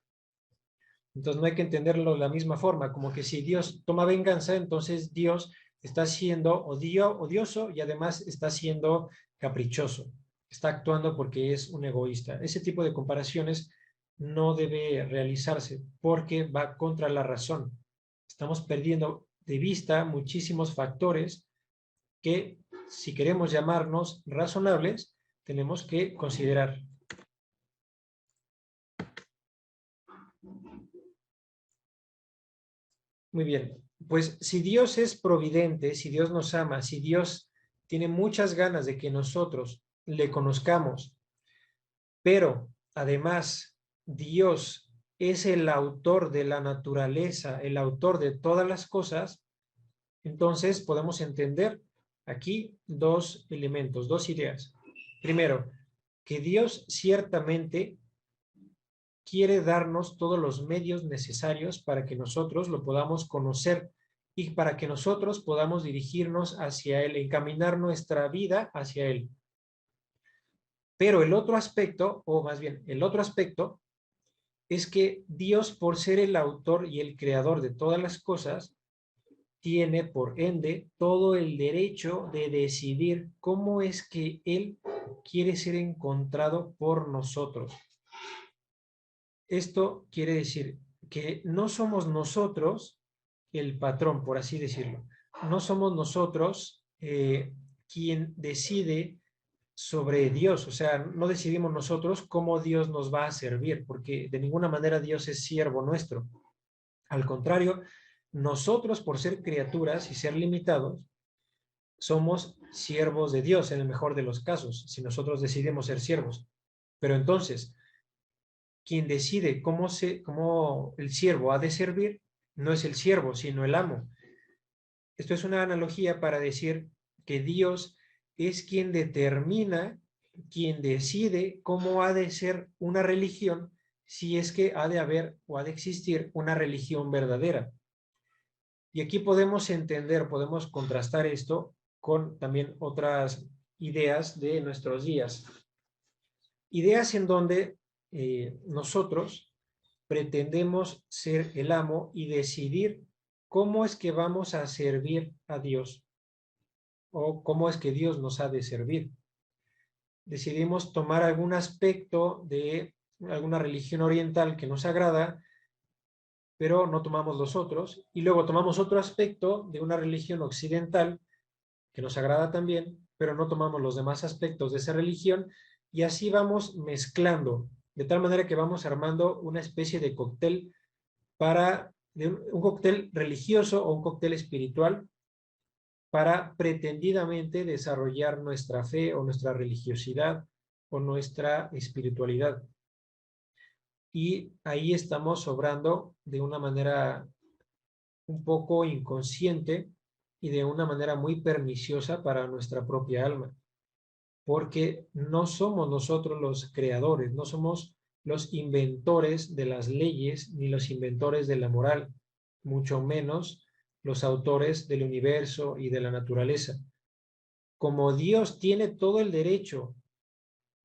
Entonces no hay que entenderlo de la misma forma, como que si Dios toma venganza, entonces Dios está siendo odioso y además está siendo caprichoso, está actuando porque es un egoísta. Ese tipo de comparaciones no debe realizarse porque va contra la razón. Estamos perdiendo de vista muchísimos factores que, si queremos llamarnos razonables, tenemos que considerar. Muy bien, pues si Dios es providente, si Dios nos ama, si Dios tiene muchas ganas de que nosotros le conozcamos, pero además Dios es el autor de la naturaleza, el autor de todas las cosas, entonces podemos entender aquí dos elementos, dos ideas. Primero, que Dios ciertamente quiere darnos todos los medios necesarios para que nosotros lo podamos conocer y para que nosotros podamos dirigirnos hacia Él, encaminar nuestra vida hacia Él. Pero el otro aspecto, o más bien el otro aspecto, es que Dios, por ser el autor y el creador de todas las cosas, tiene por ende todo el derecho de decidir cómo es que Él quiere ser encontrado por nosotros. Esto quiere decir que no somos nosotros el patrón, por así decirlo. No somos nosotros quien decide sobre Dios. O sea, no decidimos nosotros cómo Dios nos va a servir, porque de ninguna manera Dios es siervo nuestro. Al contrario, nosotros, por ser criaturas y ser limitados, somos siervos de Dios en el mejor de los casos, si nosotros decidimos ser siervos. Pero entonces, quien decide cómo el siervo ha de servir no es el siervo, sino el amo. Esto es una analogía para decir que Dios es quien determina, quien decide cómo ha de ser una religión, si es que ha de haber o ha de existir una religión verdadera. Y aquí podemos entender, podemos contrastar esto con también otras ideas de nuestros días. Ideas en donde nosotros pretendemos ser el amo y decidir cómo es que vamos a servir a Dios o cómo es que Dios nos ha de servir. Decidimos tomar algún aspecto de alguna religión oriental que nos agrada, pero no tomamos los otros, y luego tomamos otro aspecto de una religión occidental que nos agrada también, pero no tomamos los demás aspectos de esa religión, y así vamos mezclando, de tal manera que vamos armando una especie de cóctel un cóctel religioso o un cóctel espiritual para pretendidamente desarrollar nuestra fe o nuestra religiosidad o nuestra espiritualidad. Y ahí estamos obrando de una manera un poco inconsciente y de una manera muy perniciosa para nuestra propia alma, porque no somos nosotros los creadores, no somos los inventores de las leyes ni los inventores de la moral, mucho menos los autores del universo y de la naturaleza. Como Dios tiene todo el derecho,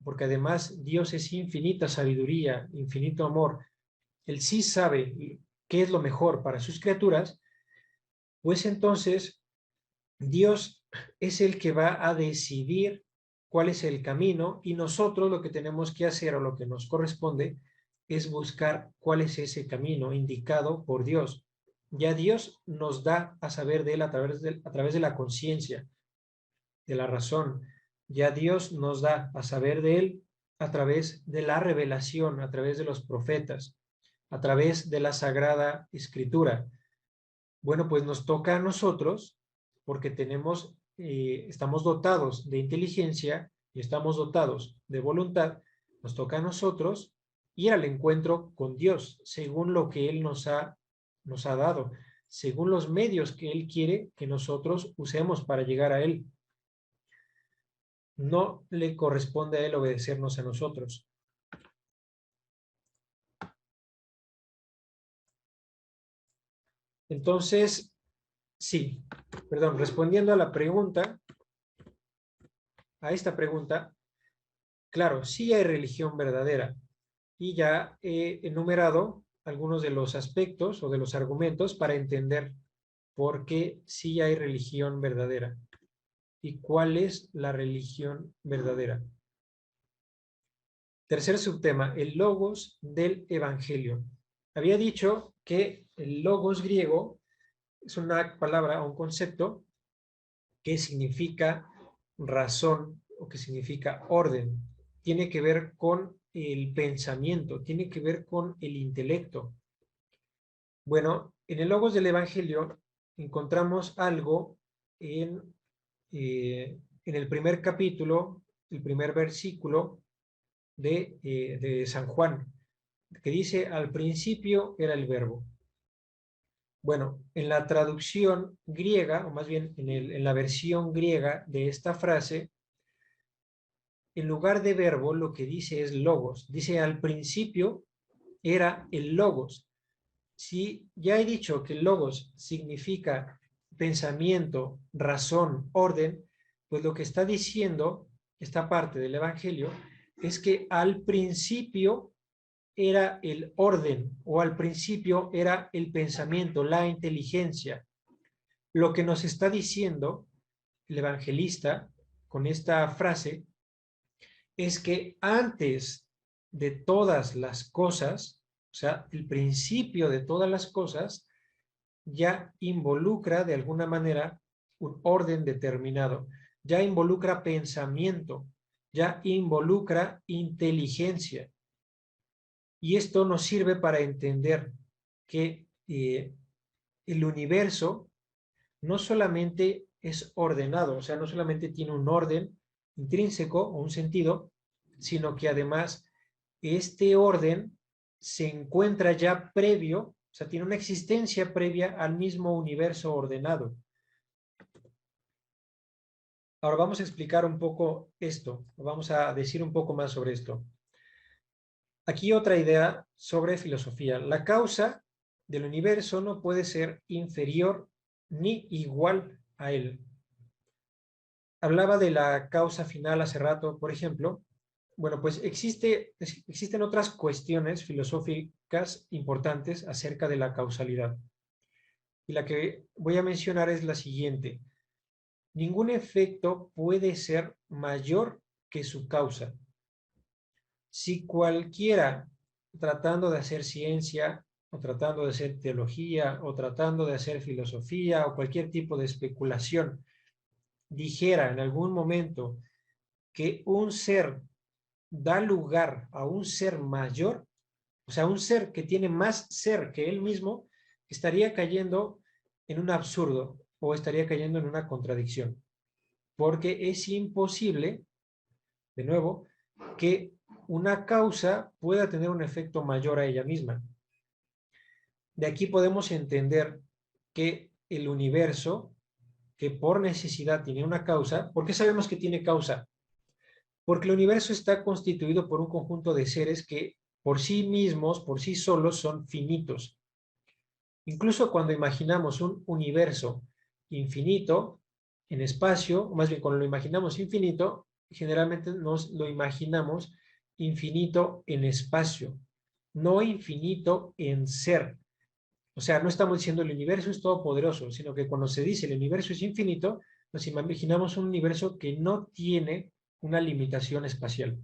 porque además Dios es infinita sabiduría, infinito amor, Él sí sabe qué es lo mejor para sus criaturas, pues entonces Dios es el que va a decidir cuál es el camino y nosotros lo que tenemos que hacer o lo que nos corresponde es buscar cuál es ese camino indicado por Dios. Ya Dios nos da a saber de Él a través de la conciencia, de la razón. Ya Dios nos da a saber de Él a través de la revelación, a través de los profetas, a través de la Sagrada Escritura. Bueno, pues nos toca a nosotros, porque estamos dotados de inteligencia y estamos dotados de voluntad, nos toca a nosotros ir al encuentro con Dios, según lo que Él nos ha dado, según los medios que Él quiere que nosotros usemos para llegar a Él. No le corresponde a Él obedecernos a nosotros. Entonces, sí, perdón, respondiendo a esta pregunta, claro, sí hay religión verdadera y ya he enumerado algunos de los aspectos o de los argumentos para entender por qué sí hay religión verdadera y cuál es la religión verdadera. Tercer subtema, el logos del evangelio. Había dicho que el logos griego es una palabra o un concepto que significa razón o que significa orden. Tiene que ver con el pensamiento, tiene que ver con el intelecto. Bueno, en el logos del evangelio encontramos algo en el primer capítulo, el primer versículo de San Juan, que dice: al principio era el verbo. Bueno, en la traducción griega, o más bien en la versión griega de esta frase, en lugar de verbo lo que dice es logos. Dice: al principio era el logos. Si ya he dicho que el logos significa pensamiento, razón, orden, pues lo que está diciendo esta parte del evangelio es que al principio era el orden, o al principio era el pensamiento, la inteligencia. Lo que nos está diciendo el evangelista con esta frase es que antes de todas las cosas, o sea, el principio de todas las cosas, ya involucra de alguna manera un orden determinado, ya involucra pensamiento, ya involucra inteligencia. Y esto nos sirve para entender que el universo no solamente es ordenado, o sea, no solamente tiene un orden intrínseco o un sentido, sino que además este orden se encuentra ya previo, o sea, tiene una existencia previa al mismo universo ordenado. Ahora vamos a explicar un poco esto, vamos a decir un poco más sobre esto. Aquí otra idea sobre filosofía. La causa del universo no puede ser inferior ni igual a él. Hablaba de la causa final hace rato, por ejemplo. Bueno, pues existen otras cuestiones filosóficas importantes acerca de la causalidad. Y la que voy a mencionar es la siguiente. Ningún efecto puede ser mayor que su causa. Si cualquiera, tratando de hacer ciencia, o tratando de hacer teología, o tratando de hacer filosofía, o cualquier tipo de especulación, dijera en algún momento que un ser da lugar a un ser mayor, o sea, un ser que tiene más ser que él mismo, estaría cayendo en un absurdo o estaría cayendo en una contradicción, porque es imposible, de nuevo, que una causa pueda tener un efecto mayor a ella misma. De aquí podemos entender que el universo, que por necesidad tiene una causa, ¿por qué sabemos que tiene causa? Porque el universo está constituido por un conjunto de seres que por sí mismos, por sí solos, son finitos. Incluso cuando imaginamos un universo infinito en espacio, o más bien cuando lo imaginamos infinito, generalmente nos lo imaginamos infinito en espacio, no infinito en ser. O sea, no estamos diciendo el universo es todopoderoso, sino que cuando se dice el universo es infinito, nos imaginamos un universo que no tiene una limitación espacial.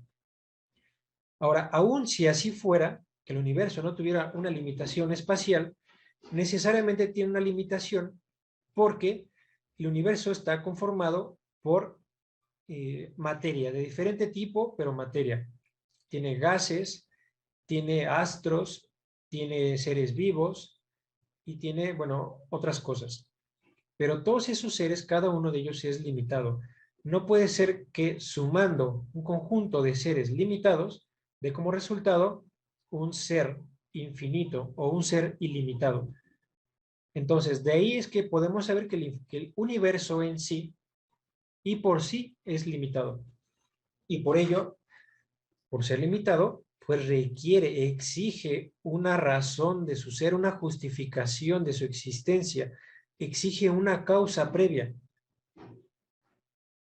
Ahora, aun si así fuera, que el universo no tuviera una limitación espacial, necesariamente tiene una limitación porque el universo está conformado por materia de diferente tipo, pero materia. Tiene gases, tiene astros, tiene seres vivos y tiene, bueno, otras cosas. Pero todos esos seres, cada uno de ellos es limitado. No puede ser que sumando un conjunto de seres limitados dé como resultado un ser infinito o un ser ilimitado. Entonces, de ahí es que podemos saber que el universo en sí y por sí es limitado. Y por ello, por ser limitado, pues requiere, exige una razón de su ser, una justificación de su existencia, exige una causa previa.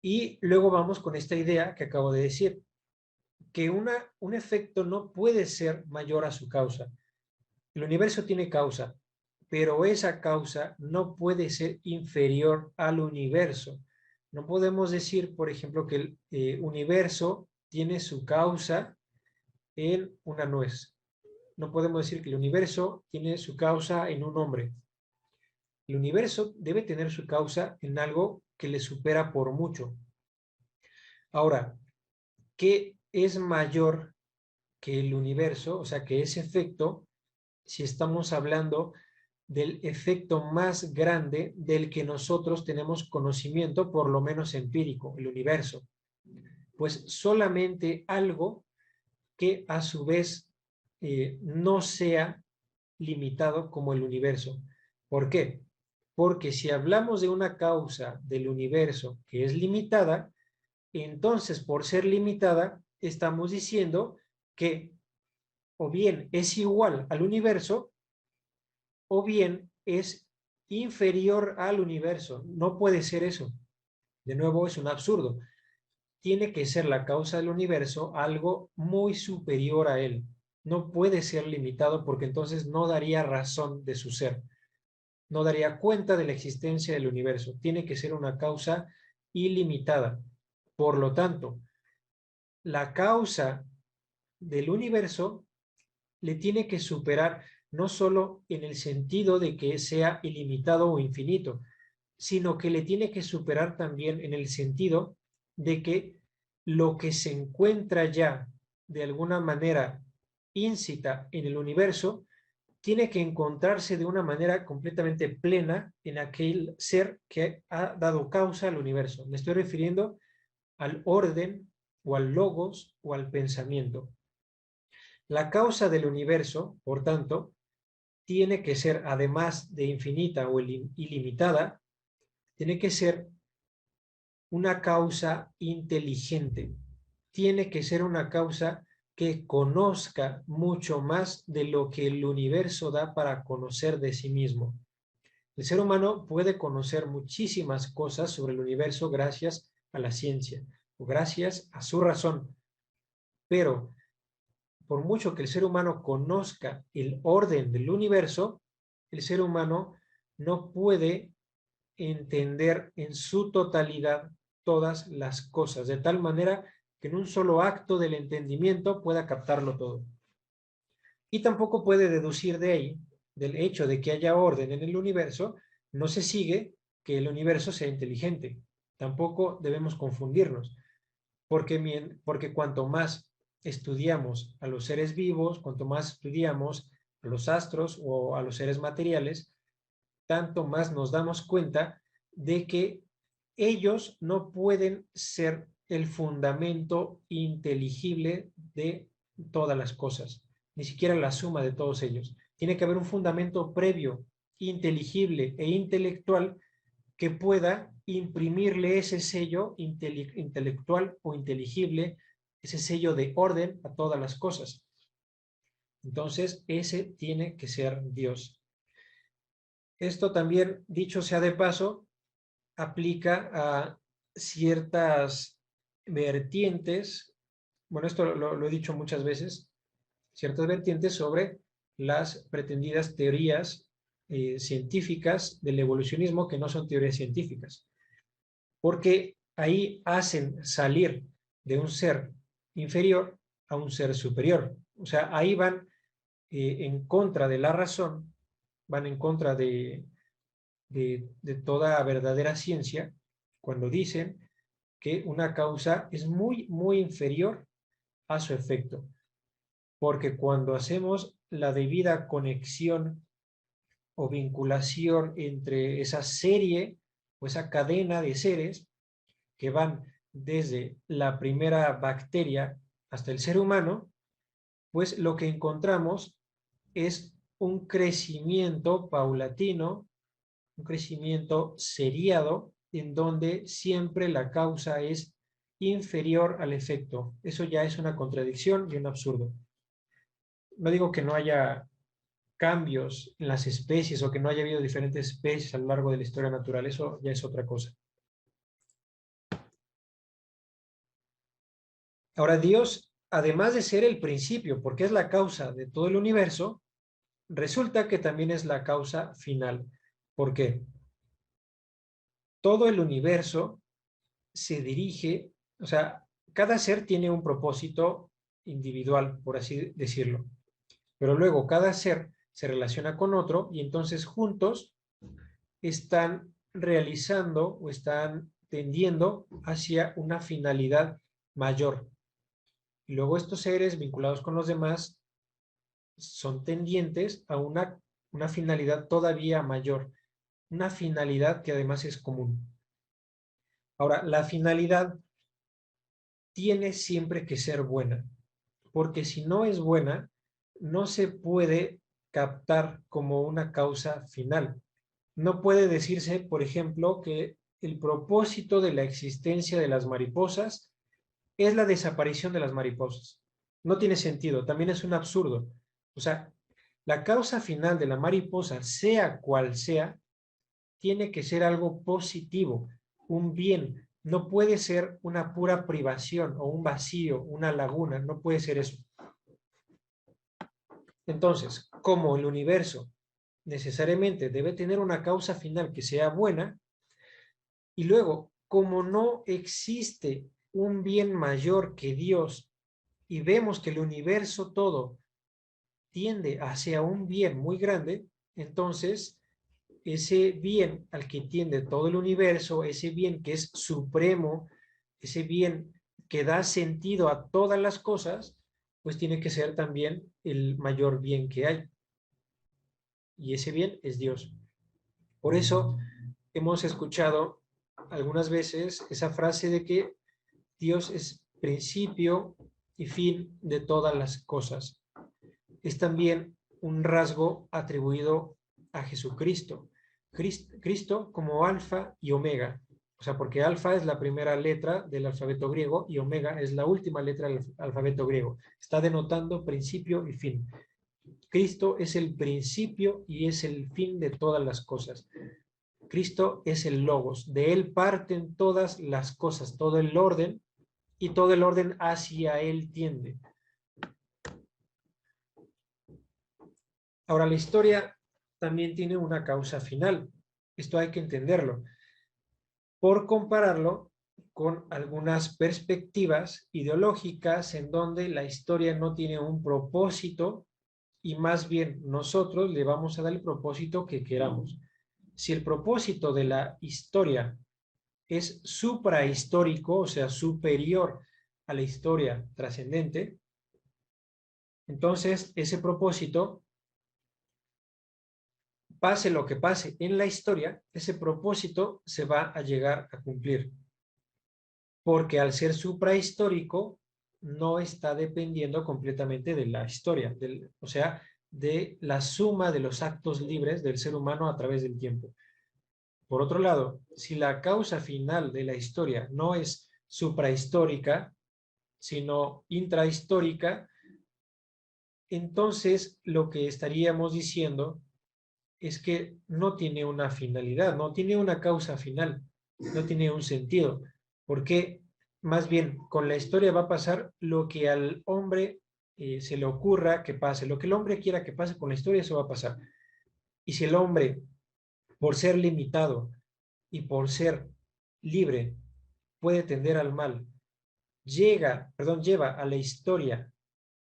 Y luego vamos con esta idea que acabo de decir, que un efecto no puede ser mayor a su causa. El universo tiene causa, pero esa causa no puede ser inferior al universo. No podemos decir, por ejemplo, que el universo tiene su causa en una nuez. No podemos decir que el universo tiene su causa en un hombre. El universo debe tener su causa en algo que le supera por mucho. Ahora, ¿qué es mayor que el universo? O sea, que ese efecto, si estamos hablando del efecto más grande del que nosotros tenemos conocimiento, por lo menos empírico, el universo. Pues solamente algo que a su vez no sea limitado como el universo. ¿Por qué? Porque si hablamos de una causa del universo que es limitada, entonces por ser limitada estamos diciendo que o bien es igual al universo o bien es inferior al universo. No puede ser eso. De nuevo, es un absurdo. Tiene que ser la causa del universo algo muy superior a él. No puede ser limitado porque entonces no daría razón de su ser. No daría cuenta de la existencia del universo. Tiene que ser una causa ilimitada. Por lo tanto, la causa del universo le tiene que superar no solo en el sentido de que sea ilimitado o infinito, sino que le tiene que superar también en el sentido de que lo que se encuentra ya de alguna manera íncita en el universo tiene que encontrarse de una manera completamente plena en aquel ser que ha dado causa al universo. Me estoy refiriendo al orden o al logos o al pensamiento. La causa del universo, por tanto, tiene que ser, además de infinita o ilimitada, tiene que ser una causa inteligente. Tiene que ser una causa que conozca mucho más de lo que el universo da para conocer de sí mismo. El ser humano puede conocer muchísimas cosas sobre el universo gracias a la ciencia o gracias a su razón, pero por mucho que el ser humano conozca el orden del universo, el ser humano no puede entender en su totalidad todas las cosas, de tal manera que en un solo acto del entendimiento pueda captarlo todo. Y tampoco puede deducir de ahí, del hecho de que haya orden en el universo, no se sigue que el universo sea inteligente. Tampoco debemos confundirnos, porque cuanto más estudiamos a los seres vivos, cuanto más estudiamos a los astros o a los seres materiales, tanto más nos damos cuenta de que ellos no pueden ser el fundamento inteligible de todas las cosas, ni siquiera la suma de todos ellos. Tiene que haber un fundamento previo, inteligible e intelectual que pueda imprimirle ese sello intelectual o inteligible, ese sello de orden a todas las cosas. Entonces, ese tiene que ser Dios. Esto también, dicho sea de paso, aplica a ciertas vertientes, bueno, esto lo he dicho muchas veces, ciertas vertientes sobre las pretendidas teorías científicas del evolucionismo que no son teorías científicas, porque ahí hacen salir de un ser inferior a un ser superior. O sea, ahí van en contra de la razón, van en contra de toda verdadera ciencia cuando dicen que una causa es muy, muy inferior a su efecto. Porque cuando hacemos la debida conexión o vinculación entre esa serie o esa cadena de seres que van desde la primera bacteria hasta el ser humano, pues lo que encontramos es un crecimiento paulatino, un crecimiento seriado, en donde siempre la causa es inferior al efecto. Eso ya es una contradicción y un absurdo. No digo que no haya cambios en las especies o que no haya habido diferentes especies a lo largo de la historia natural, eso ya es otra cosa. Ahora, Dios, además de ser el principio, porque es la causa de todo el universo, resulta que también es la causa final. ¿Por qué? Todo el universo se dirige, o sea, cada ser tiene un propósito individual, por así decirlo, pero luego cada ser se relaciona con otro y entonces juntos están realizando o están tendiendo hacia una finalidad mayor. Y luego estos seres vinculados con los demás son tendientes a una finalidad todavía mayor, una finalidad que además es común. Ahora, la finalidad tiene siempre que ser buena, porque si no es buena, no se puede captar como una causa final. No puede decirse, por ejemplo, que el propósito de la existencia de las mariposas es la desaparición de las mariposas. No tiene sentido, también es un absurdo. O sea, la causa final de la mariposa, sea cual sea, tiene que ser algo positivo, un bien. No puede ser una pura privación o un vacío, una laguna, no puede ser eso. Entonces, como el universo necesariamente debe tener una causa final que sea buena, y luego, como no existe un bien mayor que Dios, y vemos que el universo todo tiende hacia un bien muy grande, entonces ese bien al que tiende todo el universo, ese bien que es supremo, ese bien que da sentido a todas las cosas, pues tiene que ser también el mayor bien que hay. Y ese bien es Dios. Por eso hemos escuchado algunas veces esa frase de que Dios es principio y fin de todas las cosas. es también un rasgo atribuido a Jesucristo. Cristo como alfa y omega. O sea, porque alfa es la primera letra del alfabeto griego y omega es la última letra del alfabeto griego. Está denotando principio y fin. Cristo es el principio y es el fin de todas las cosas. Cristo es el logos. De él parten todas las cosas, todo el orden, y todo el orden hacia él tiende. Ahora, la historia también tiene una causa final. Esto hay que entenderlo. Por compararlo con algunas perspectivas ideológicas en donde la historia no tiene un propósito y más bien nosotros le vamos a dar el propósito que queramos. Si el propósito de la historia es suprahistórico, o sea, superior a la historia trascendente, entonces ese propósito, pase lo que pase en la historia, ese propósito se va a llegar a cumplir. Porque al ser suprahistórico, no está dependiendo completamente de la historia, o sea, de la suma de los actos libres del ser humano a través del tiempo. Por otro lado, si la causa final de la historia no es suprahistórica, sino intrahistórica, entonces lo que estaríamos diciendo es que no tiene una finalidad, no tiene una causa final, no tiene un sentido, porque más bien con la historia va a pasar lo que al hombre se le ocurra que pase, lo que el hombre quiera que pase con la historia, eso va a pasar. Y si el hombre, por ser limitado y por ser libre, puede tender al mal, lleva a la historia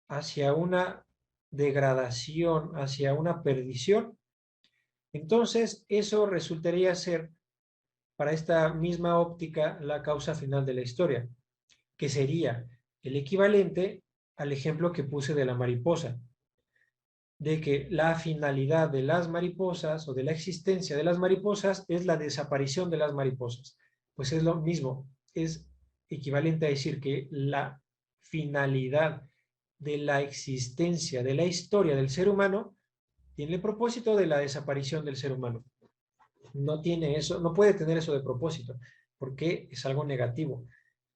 hacia una degradación, hacia una perdición, entonces eso resultaría ser, para esta misma óptica, la causa final de la historia, que sería el equivalente al ejemplo que puse de la mariposa, de que la finalidad de las mariposas o de la existencia de las mariposas es la desaparición de las mariposas. Pues es lo mismo, es equivalente a decir que la finalidad de la existencia, de la historia del ser humano, tiene el propósito de la desaparición del ser humano. No tiene eso, no puede tener eso de propósito, porque es algo negativo,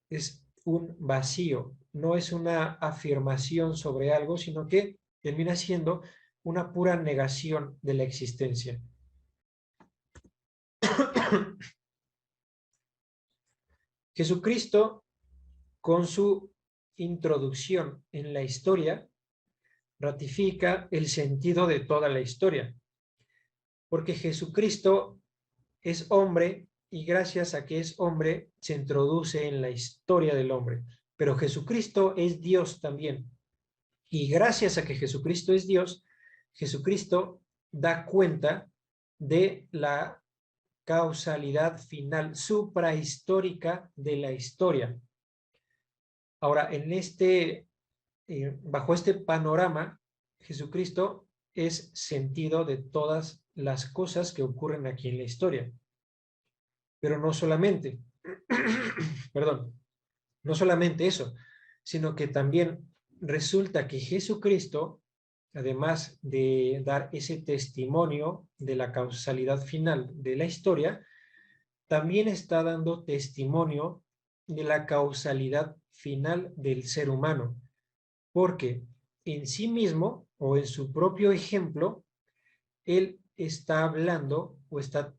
es un vacío, no es una afirmación sobre algo, sino que termina siendo una pura negación de la existencia. Jesucristo, con su introducción en la historia, ratifica el sentido de toda la historia, porque Jesucristo es hombre y gracias a que es hombre se introduce en la historia del hombre. Pero Jesucristo es Dios también. Y gracias a que Jesucristo es Dios, Jesucristo da cuenta de la causalidad final suprahistórica de la historia. Ahora, bajo este panorama, Jesucristo es sentido de todas las cosas que ocurren aquí en la historia. Pero no solamente, perdón, no solamente eso, sino que también resulta que Jesucristo, además de dar ese testimonio de la causalidad final de la historia, también está dando testimonio de la causalidad final del ser humano, porque en sí mismo o en su propio ejemplo, él está hablando o está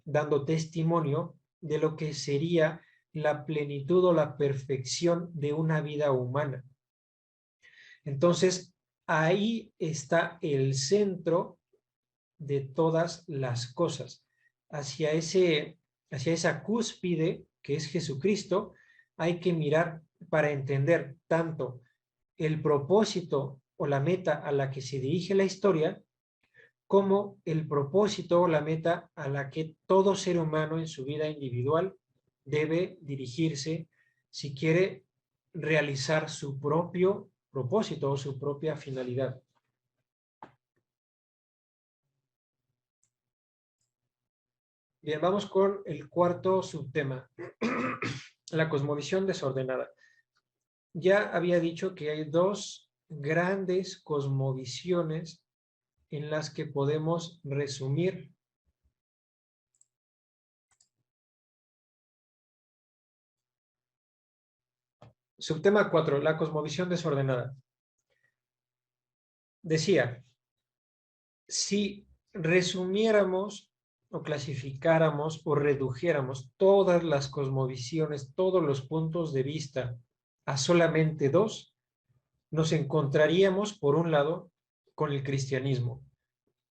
dando testimonio de lo que sería la plenitud o la perfección de una vida humana. Entonces, ahí está el centro de todas las cosas. Hacia esa cúspide que es Jesucristo, hay que mirar para entender tanto el propósito o la meta a la que se dirige la historia, como el propósito o la meta a la que todo ser humano en su vida individual debe dirigirse si quiere realizar su propio propósito o su propia finalidad. Bien, vamos con el cuarto subtema, la cosmovisión desordenada. Ya había dicho que hay dos grandes cosmovisiones en las que podemos resumir subtema 4, la cosmovisión desordenada. Decía, si resumiéramos o clasificáramos o redujéramos todas las cosmovisiones, todos los puntos de vista a solamente dos, nos encontraríamos, por un lado, con el cristianismo.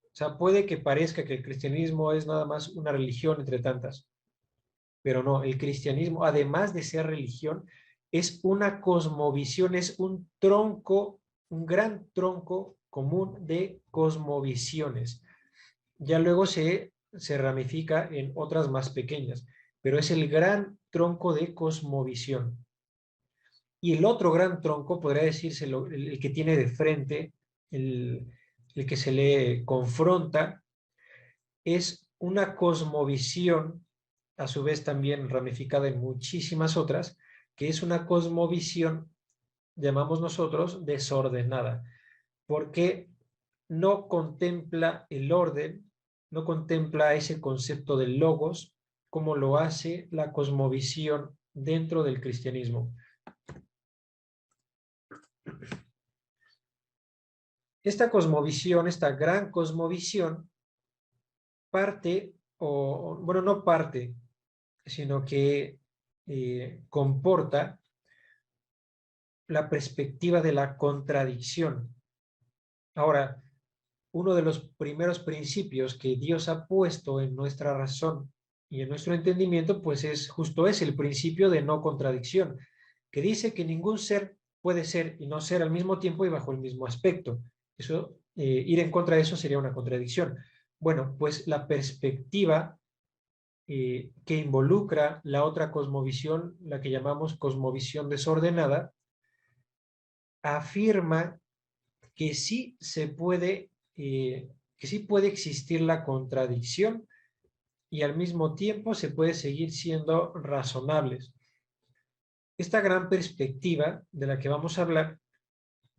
O sea, puede que parezca que el cristianismo es nada más una religión entre tantas, pero no, el cristianismo, además de ser religión, es una cosmovisión, es un tronco, un gran tronco común de cosmovisiones. Ya luego se ramifica en otras más pequeñas, pero es el gran tronco de cosmovisión. Y el otro gran tronco, podría decirse, el que tiene de frente, el que se le confronta, es una cosmovisión, a su vez también ramificada en muchísimas otras, que es una cosmovisión, llamamos nosotros, desordenada, porque no contempla el orden, no contempla ese concepto del logos, como lo hace la cosmovisión dentro del cristianismo. Esta cosmovisión, esta gran cosmovisión, parte, o bueno, no parte, sino que comporta la perspectiva de la contradicción. Ahora, uno de los primeros principios que Dios ha puesto en nuestra razón y en nuestro entendimiento, pues es justo ese, el principio de no contradicción, que dice que ningún ser puede ser y no ser al mismo tiempo y bajo el mismo aspecto. Eso, ir en contra de eso sería una contradicción. Bueno, pues la perspectiva que involucra la otra cosmovisión, la que llamamos cosmovisión desordenada, afirma que sí se puede, que sí puede existir la contradicción y al mismo tiempo se puede seguir siendo razonables. Esta gran perspectiva de la que vamos a hablar,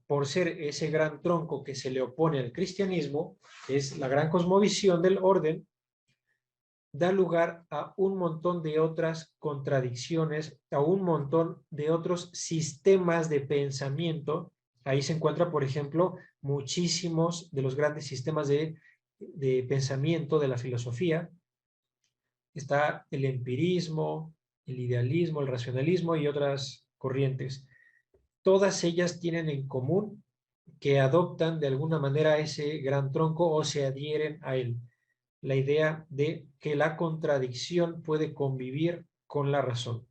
por ser ese gran tronco que se le opone al cristianismo, es la gran cosmovisión del orden, da lugar a un montón de otras contradicciones, a un montón de otros sistemas de pensamiento. Ahí se encuentra, por ejemplo, muchísimos de los grandes sistemas de pensamiento de la filosofía. Está el empirismo, el idealismo, el racionalismo y otras corrientes. Todas ellas tienen en común que adoptan de alguna manera ese gran tronco o se adhieren a él. La idea de que la contradicción puede convivir con la razón.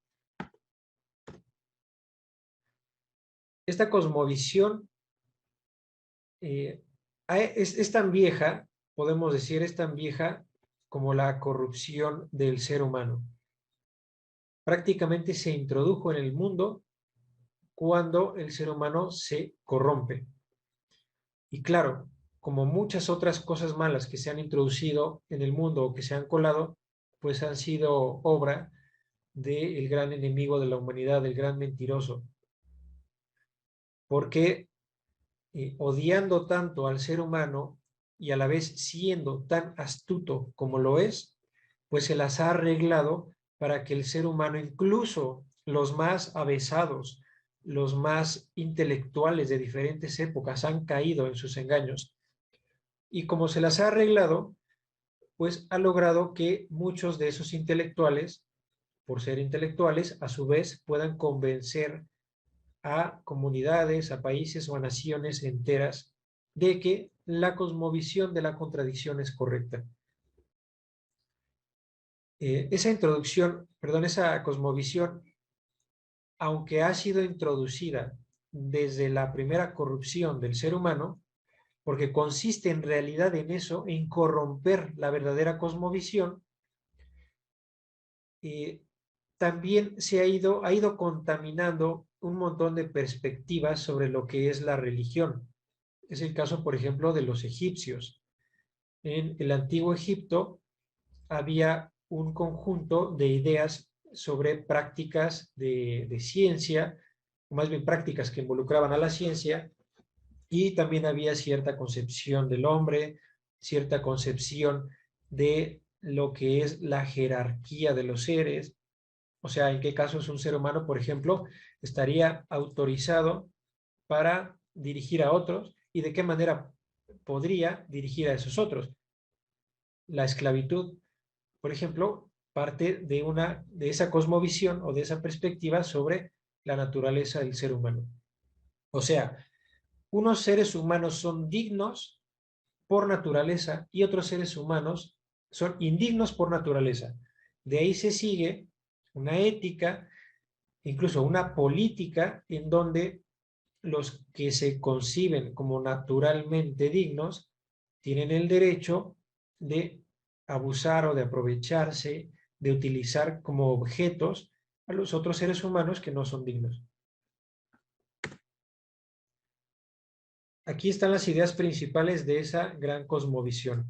Esta cosmovisión es tan vieja, podemos decir, es tan vieja como la corrupción del ser humano. Prácticamente se introdujo en el mundo cuando el ser humano se corrompe. Y claro, como muchas otras cosas malas que se han introducido en el mundo o que se han colado, pues han sido obra del gran enemigo de la humanidad, del gran mentiroso. Porque odiando tanto al ser humano y a la vez siendo tan astuto como lo es, pues se las ha arreglado para que el ser humano, incluso los más avesados, los más intelectuales de diferentes épocas, han caído en sus engaños. Y como se las ha arreglado, pues ha logrado que muchos de esos intelectuales, por ser intelectuales, a su vez puedan convencer a comunidades, a países o a naciones enteras de que la cosmovisión de la contradicción es correcta. Esa introducción, perdón, esa cosmovisión, aunque ha sido introducida desde la primera corrupción del ser humano, porque consiste en realidad en eso, en corromper la verdadera cosmovisión, también ha ido contaminando un montón de perspectivas sobre lo que es la religión. Es el caso, por ejemplo, de los egipcios. En el antiguo Egipto había un conjunto de ideas sobre prácticas de ciencia, o más bien prácticas que involucraban a la ciencia, y también había cierta concepción del hombre, cierta concepción de lo que es la jerarquía de los seres, o sea, en qué casos un ser humano, por ejemplo, estaría autorizado para dirigir a otros y de qué manera podría dirigir a esos otros. La esclavitud, por ejemplo, parte de esa cosmovisión o de esa perspectiva sobre la naturaleza del ser humano. O sea, unos seres humanos son dignos por naturaleza y otros seres humanos son indignos por naturaleza. De ahí se sigue una ética, incluso una política en donde los que se conciben como naturalmente dignos tienen el derecho de abusar o de aprovecharse, de utilizar como objetos a los otros seres humanos que no son dignos. Aquí están las ideas principales de esa gran cosmovisión.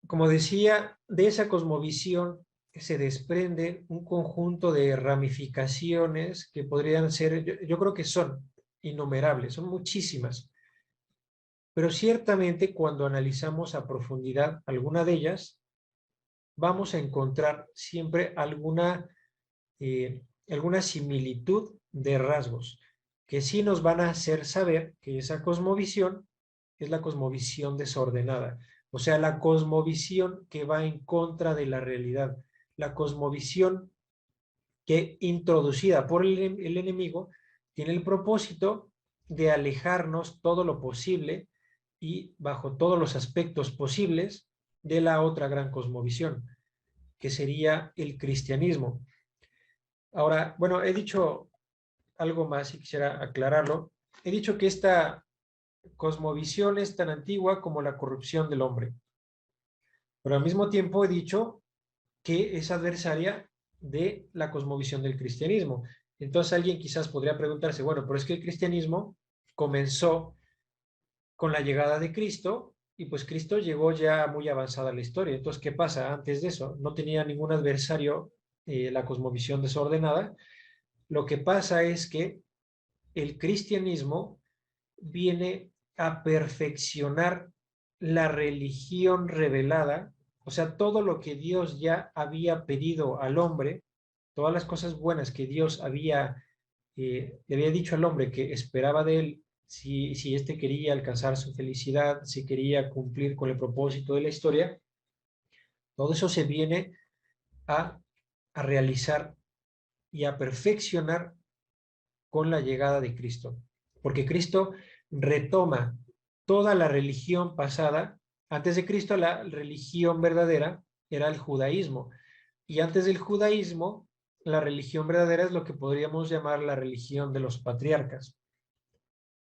Como decía, de esa cosmovisión se desprende un conjunto de ramificaciones que podrían ser, yo creo que son innumerables, son muchísimas, pero ciertamente cuando analizamos a profundidad alguna de ellas, vamos a encontrar siempre alguna similitud de rasgos que sí nos van a hacer saber que esa cosmovisión es la cosmovisión desordenada, o sea, la cosmovisión que va en contra de la realidad, la cosmovisión que introducida por el enemigo tiene el propósito de alejarnos todo lo posible y bajo todos los aspectos posibles de la otra gran cosmovisión, que sería el cristianismo. Ahora, bueno, he dicho algo más y quisiera aclararlo. He dicho que esta cosmovisión es tan antigua como la corrupción del hombre, pero al mismo tiempo he dicho que es adversaria de la cosmovisión del cristianismo. Entonces alguien quizás podría preguntarse, bueno, pero es que el cristianismo comenzó con la llegada de Cristo y pues Cristo llegó ya muy avanzada la historia. Entonces, ¿qué pasa antes de eso? No tenía ningún adversario la cosmovisión desordenada. Lo que pasa es que el cristianismo viene a perfeccionar la religión revelada, o sea, todo lo que Dios ya había pedido al hombre, todas las cosas buenas que Dios le había dicho al hombre que esperaba de él si éste quería alcanzar su felicidad, si quería cumplir con el propósito de la historia, todo eso se viene a, a realizar y a perfeccionar con la llegada de Cristo. Porque Cristo retoma toda la religión pasada. Antes de Cristo, la religión verdadera era el judaísmo. Y antes del judaísmo, la religión verdadera es lo que podríamos llamar la religión de los patriarcas.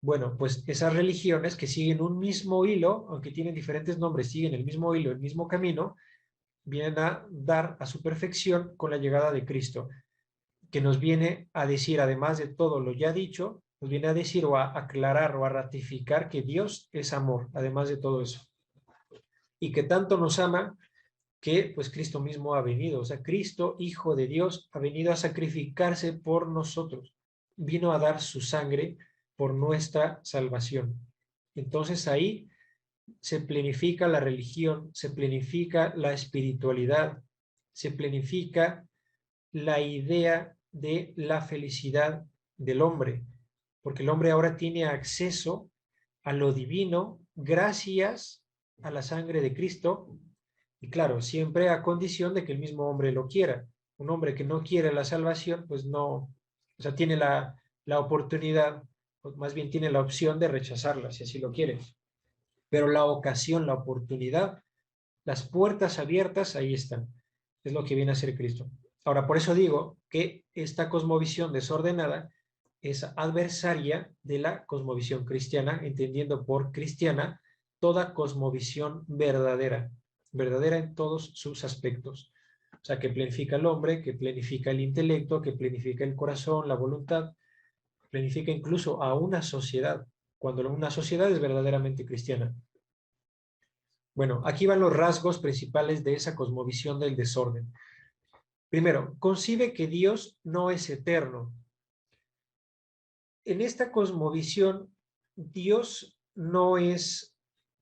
Bueno, pues esas religiones que siguen un mismo hilo, aunque tienen diferentes nombres, siguen el mismo hilo, el mismo camino, vienen a dar a su perfección con la llegada de Cristo, que nos viene a decir, además de todo lo ya dicho, nos viene a decir o a aclarar o a ratificar que Dios es amor, además de todo eso. Y que tanto nos ama que pues Cristo mismo ha venido, o sea, Cristo, Hijo de Dios, ha venido a sacrificarse por nosotros, vino a dar su sangre por nuestra salvación. Entonces ahí se planifica la religión, se planifica la espiritualidad, se planifica la idea de la felicidad del hombre, porque el hombre ahora tiene acceso a lo divino gracias a la sangre de Cristo, y claro, siempre a condición de que el mismo hombre lo quiera. Un hombre que no quiere la salvación, pues no, o sea, tiene la oportunidad, o más bien tiene la opción de rechazarla, si así lo quiere. Pero la ocasión, la oportunidad, las puertas abiertas, ahí están. Es lo que viene a ser Cristo. Ahora, por eso digo que esta cosmovisión desordenada es adversaria de la cosmovisión cristiana, entendiendo por cristiana toda cosmovisión verdadera, verdadera en todos sus aspectos. O sea, que planifica el hombre, que planifica el intelecto, que planifica el corazón, la voluntad, planifica incluso a una sociedad, cuando una sociedad es verdaderamente cristiana. Bueno, aquí van los rasgos principales de esa cosmovisión del desorden. Primero, concibe que Dios no es eterno. en esta cosmovisión, Dios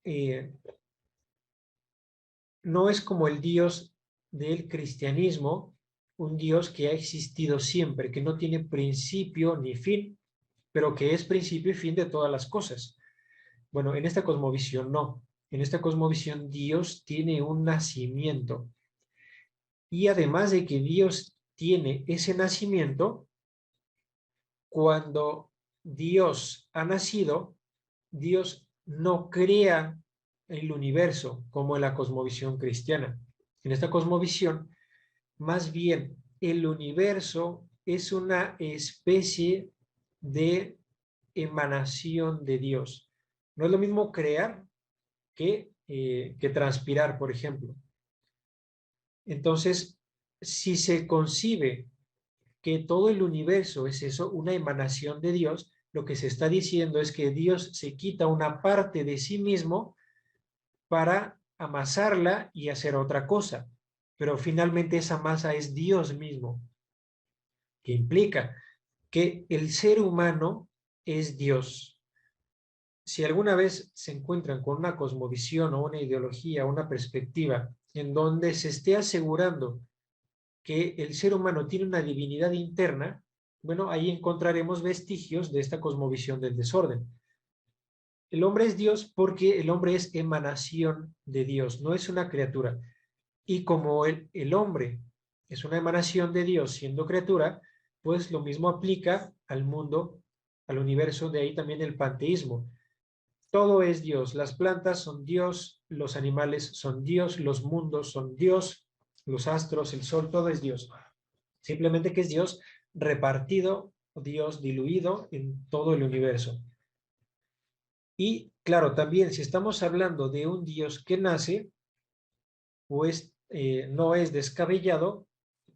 eh, no es como el Dios del cristianismo, un Dios que ha existido siempre, que no tiene principio ni fin, pero que es principio y fin de todas las cosas. Bueno, en esta cosmovisión no. En esta cosmovisión Dios tiene un nacimiento. Y además de que Dios tiene ese nacimiento, cuando Dios ha nacido, Dios no crea el universo como en la cosmovisión cristiana. En esta cosmovisión, más bien, el universo es una especie de emanación de Dios. No es lo mismo crear que transpirar, por ejemplo. Entonces, si se concibe que todo el universo es eso, una emanación de Dios, lo que se está diciendo es que Dios se quita una parte de sí mismo para amasarla y hacer otra cosa. Pero finalmente esa masa es Dios mismo, que implica que el ser humano es Dios. Si alguna vez se encuentran con una cosmovisión o una ideología, una perspectiva en donde se esté asegurando que el ser humano tiene una divinidad interna, bueno, ahí encontraremos vestigios de esta cosmovisión del desorden. El hombre es Dios porque el hombre es emanación de Dios, no es una criatura. Y como el hombre es una emanación de Dios siendo criatura, pues lo mismo aplica al mundo, al universo, de ahí también el panteísmo. Todo es Dios, las plantas son Dios, los animales son Dios, los mundos son Dios, los astros, el sol, todo es Dios. Simplemente que es Dios repartido, Dios diluido en todo el universo. Y claro, también si estamos hablando de un Dios que nace, pues no es descabellado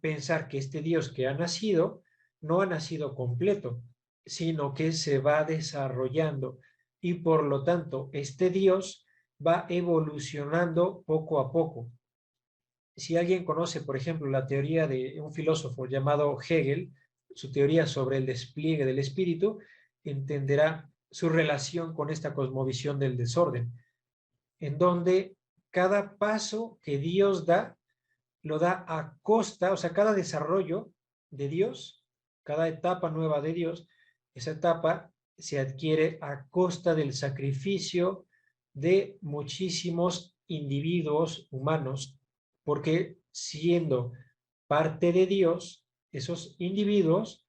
pensar que este Dios que ha nacido no ha nacido completo, sino que se va desarrollando y por lo tanto este Dios va evolucionando poco a poco. Si alguien conoce, por ejemplo, la teoría de un filósofo llamado Hegel, su teoría sobre el despliegue del espíritu, entenderá su relación con esta cosmovisión del desorden, en donde cada paso que Dios da, lo da a costa, o sea, cada desarrollo de Dios, cada etapa nueva de Dios, esa etapa se adquiere a costa del sacrificio de muchísimos individuos humanos, porque siendo parte de Dios, esos individuos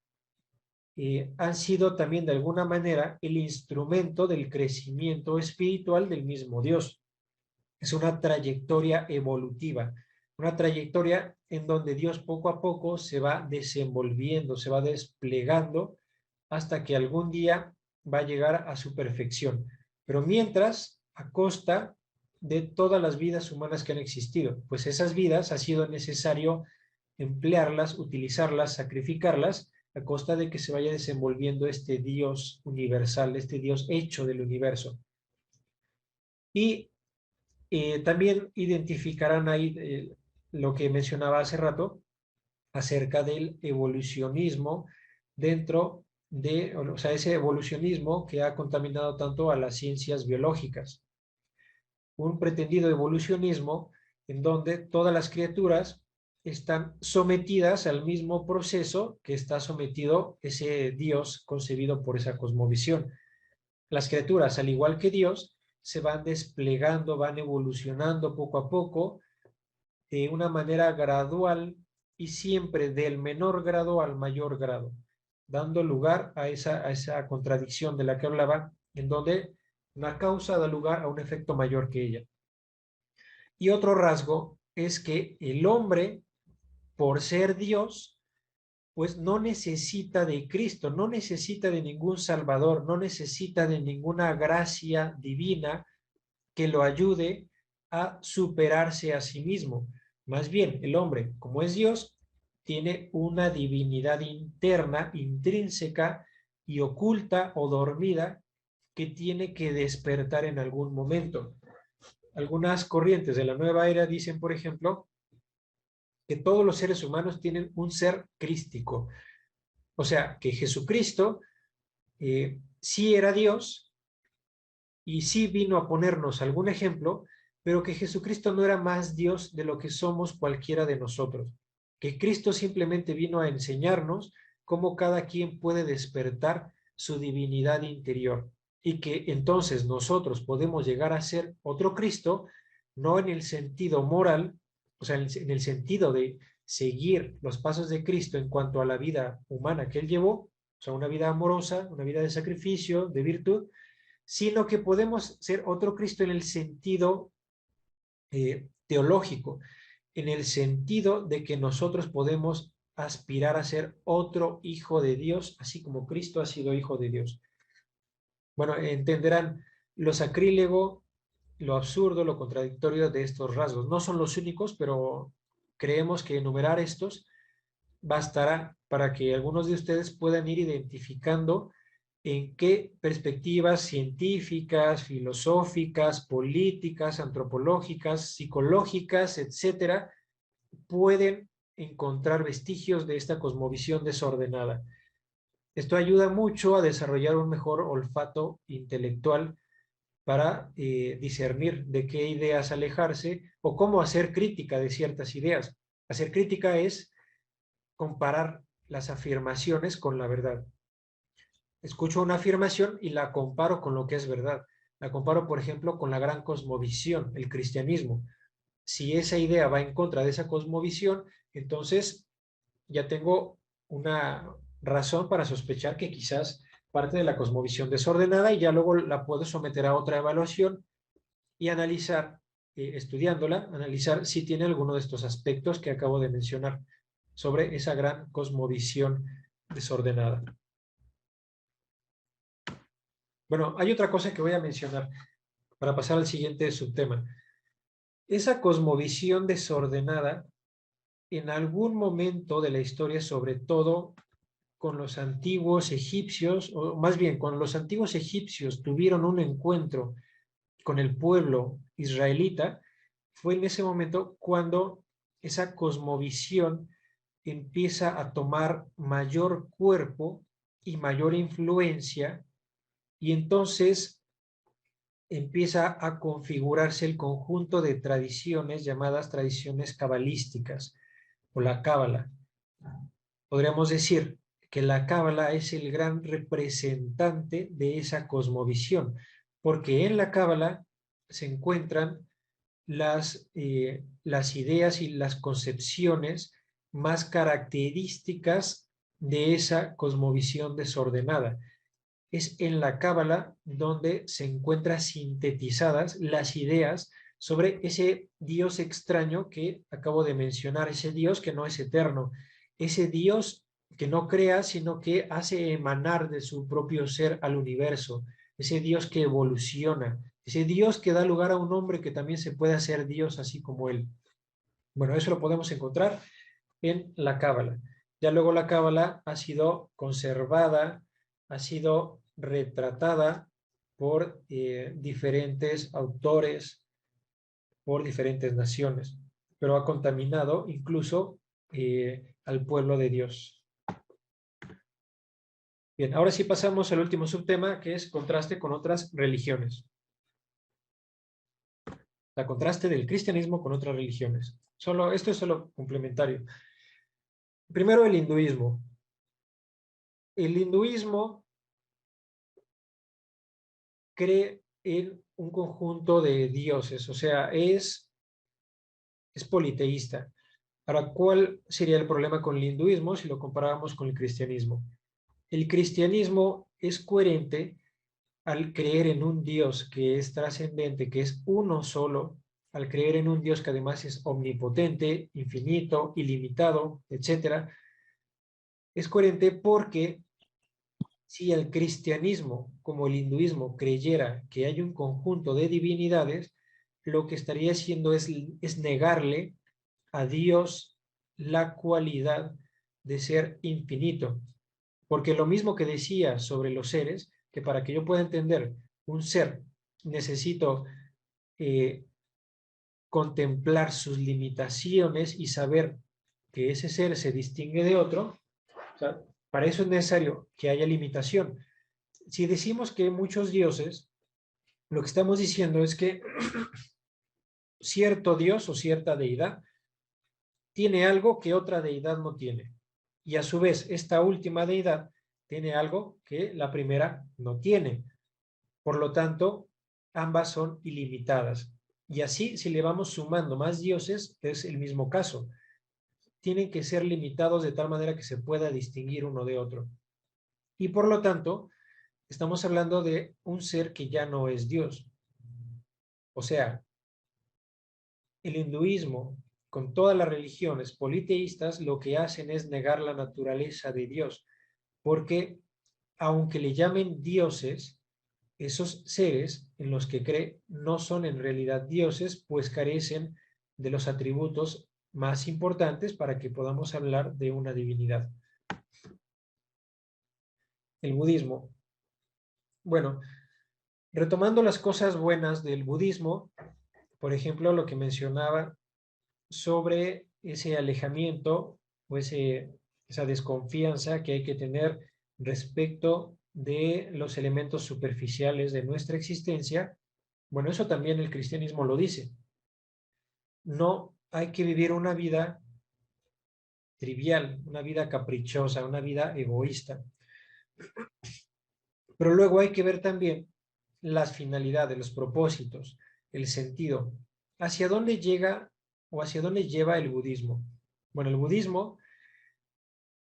han sido también de alguna manera el instrumento del crecimiento espiritual del mismo Dios. Es una trayectoria evolutiva, una trayectoria en donde Dios poco a poco se va desenvolviendo, se va desplegando hasta que algún día va a llegar a su perfección. Pero mientras, a costa de todas las vidas humanas que han existido, pues esas vidas ha sido necesario emplearlas, utilizarlas, sacrificarlas, a costa de que se vaya desenvolviendo este Dios universal, este Dios hecho del universo. Y también identificarán ahí lo que mencionaba hace rato acerca del evolucionismo dentro de, o sea, ese evolucionismo que ha contaminado tanto a las ciencias biológicas. Un pretendido evolucionismo en donde todas las criaturas están sometidas al mismo proceso que está sometido ese Dios concebido por esa cosmovisión. Las criaturas, al igual que Dios, se van desplegando, van evolucionando poco a poco, de una manera gradual y siempre del menor grado al mayor grado, dando lugar a esa contradicción de la que hablaba, en donde una causa da lugar a un efecto mayor que ella. Y otro rasgo es que el hombre, por ser Dios, pues no necesita de Cristo, no necesita de ningún Salvador, no necesita de ninguna gracia divina que lo ayude a superarse a sí mismo. Más bien, el hombre, como es Dios, tiene una divinidad interna, intrínseca y oculta o dormida que tiene que despertar en algún momento. Algunas corrientes de la nueva era dicen, por ejemplo, que todos los seres humanos tienen un ser crístico, o sea, que Jesucristo sí era Dios y sí vino a ponernos algún ejemplo, pero que Jesucristo no era más Dios de lo que somos cualquiera de nosotros, que Cristo simplemente vino a enseñarnos cómo cada quien puede despertar su divinidad interior y que entonces nosotros podemos llegar a ser otro Cristo, no en el sentido moral, o sea, en el sentido de seguir los pasos de Cristo en cuanto a la vida humana que él llevó, o sea, una vida amorosa, una vida de sacrificio, de virtud, sino que podemos ser otro Cristo en el sentido teológico, en el sentido de que nosotros podemos aspirar a ser otro hijo de Dios, así como Cristo ha sido hijo de Dios. Bueno, entenderán lo sacrílego, lo absurdo, lo contradictorio de estos rasgos. No son los únicos, pero creemos que enumerar estos bastará para que algunos de ustedes puedan ir identificando en qué perspectivas científicas, filosóficas, políticas, antropológicas, psicológicas, etcétera, pueden encontrar vestigios de esta cosmovisión desordenada. Esto ayuda mucho a desarrollar un mejor olfato intelectual para discernir de qué ideas alejarse o cómo hacer crítica de ciertas ideas. Hacer crítica es comparar las afirmaciones con la verdad. Escucho una afirmación y la comparo con lo que es verdad. La comparo, por ejemplo, con la gran cosmovisión, el cristianismo. Si esa idea va en contra de esa cosmovisión, entonces ya tengo una razón para sospechar que quizás parte de la cosmovisión desordenada y ya luego la puedo someter a otra evaluación y analizar, estudiándola, analizar si tiene alguno de estos aspectos que acabo de mencionar sobre esa gran cosmovisión desordenada. Bueno, hay otra cosa que voy a mencionar para pasar al siguiente subtema. Esa cosmovisión desordenada, en algún momento de la historia, sobre todo con los antiguos egipcios, o más bien, cuando los antiguos egipcios tuvieron un encuentro con el pueblo israelita, fue en ese momento cuando esa cosmovisión empieza a tomar mayor cuerpo y mayor influencia, y entonces empieza a configurarse el conjunto de tradiciones llamadas tradiciones cabalísticas o la cábala. Podríamos decir que la cábala es el gran representante de esa cosmovisión, porque en la cábala se encuentran las ideas y las concepciones más características de esa cosmovisión desordenada. Es en la cábala donde se encuentran sintetizadas las ideas sobre ese Dios extraño que acabo de mencionar, ese Dios que no es eterno, ese Dios que no crea, sino que hace emanar de su propio ser al universo, ese Dios que evoluciona, ese Dios que da lugar a un hombre que también se puede hacer Dios así como él. Bueno, eso lo podemos encontrar en la cábala. Ya luego la cábala ha sido conservada, ha sido retratada por diferentes autores, por diferentes naciones, pero ha contaminado incluso al pueblo de Dios. Bien, ahora sí pasamos al último subtema, que es contraste con otras religiones. La contraste del cristianismo con otras religiones. Esto es solo complementario. Primero, el hinduismo. El hinduismo cree en un conjunto de dioses, o sea, es politeísta. Ahora, ¿cuál sería el problema con el hinduismo si lo comparáramos con el cristianismo? El cristianismo es coherente al creer en un Dios que es trascendente, que es uno solo, al creer en un Dios que además es omnipotente, infinito, ilimitado, etc. Es coherente porque si el cristianismo, como el hinduismo, creyera que hay un conjunto de divinidades, lo que estaría haciendo es negarle a Dios la cualidad de ser infinito. Porque lo mismo que decía sobre los seres, que para que yo pueda entender un ser, necesito contemplar sus limitaciones y saber que ese ser se distingue de otro. O sea, para eso es necesario que haya limitación. Si decimos que muchos dioses, lo que estamos diciendo es que cierto dios o cierta deidad tiene algo que otra deidad no tiene. Y a su vez, esta última deidad tiene algo que la primera no tiene. Por lo tanto, ambas son ilimitadas. Y así, si le vamos sumando más dioses, es el mismo caso. Tienen que ser limitados de tal manera que se pueda distinguir uno de otro. Y por lo tanto, estamos hablando de un ser que ya no es Dios. O sea, el hinduismo, con todas las religiones politeístas, lo que hacen es negar la naturaleza de Dios, porque aunque le llamen dioses, esos seres en los que cree no son en realidad dioses, pues carecen de los atributos más importantes para que podamos hablar de una divinidad. El budismo. Bueno, retomando las cosas buenas del budismo, por ejemplo, lo que mencionaba sobre ese alejamiento o esa desconfianza que hay que tener respecto de los elementos superficiales de nuestra existencia. Bueno, eso también el cristianismo lo dice. No hay que vivir una vida trivial, una vida caprichosa, una vida egoísta. Pero luego hay que ver también las finalidades, los propósitos, el sentido. ¿Hacia dónde llega o hacia dónde lleva el budismo? Bueno, el budismo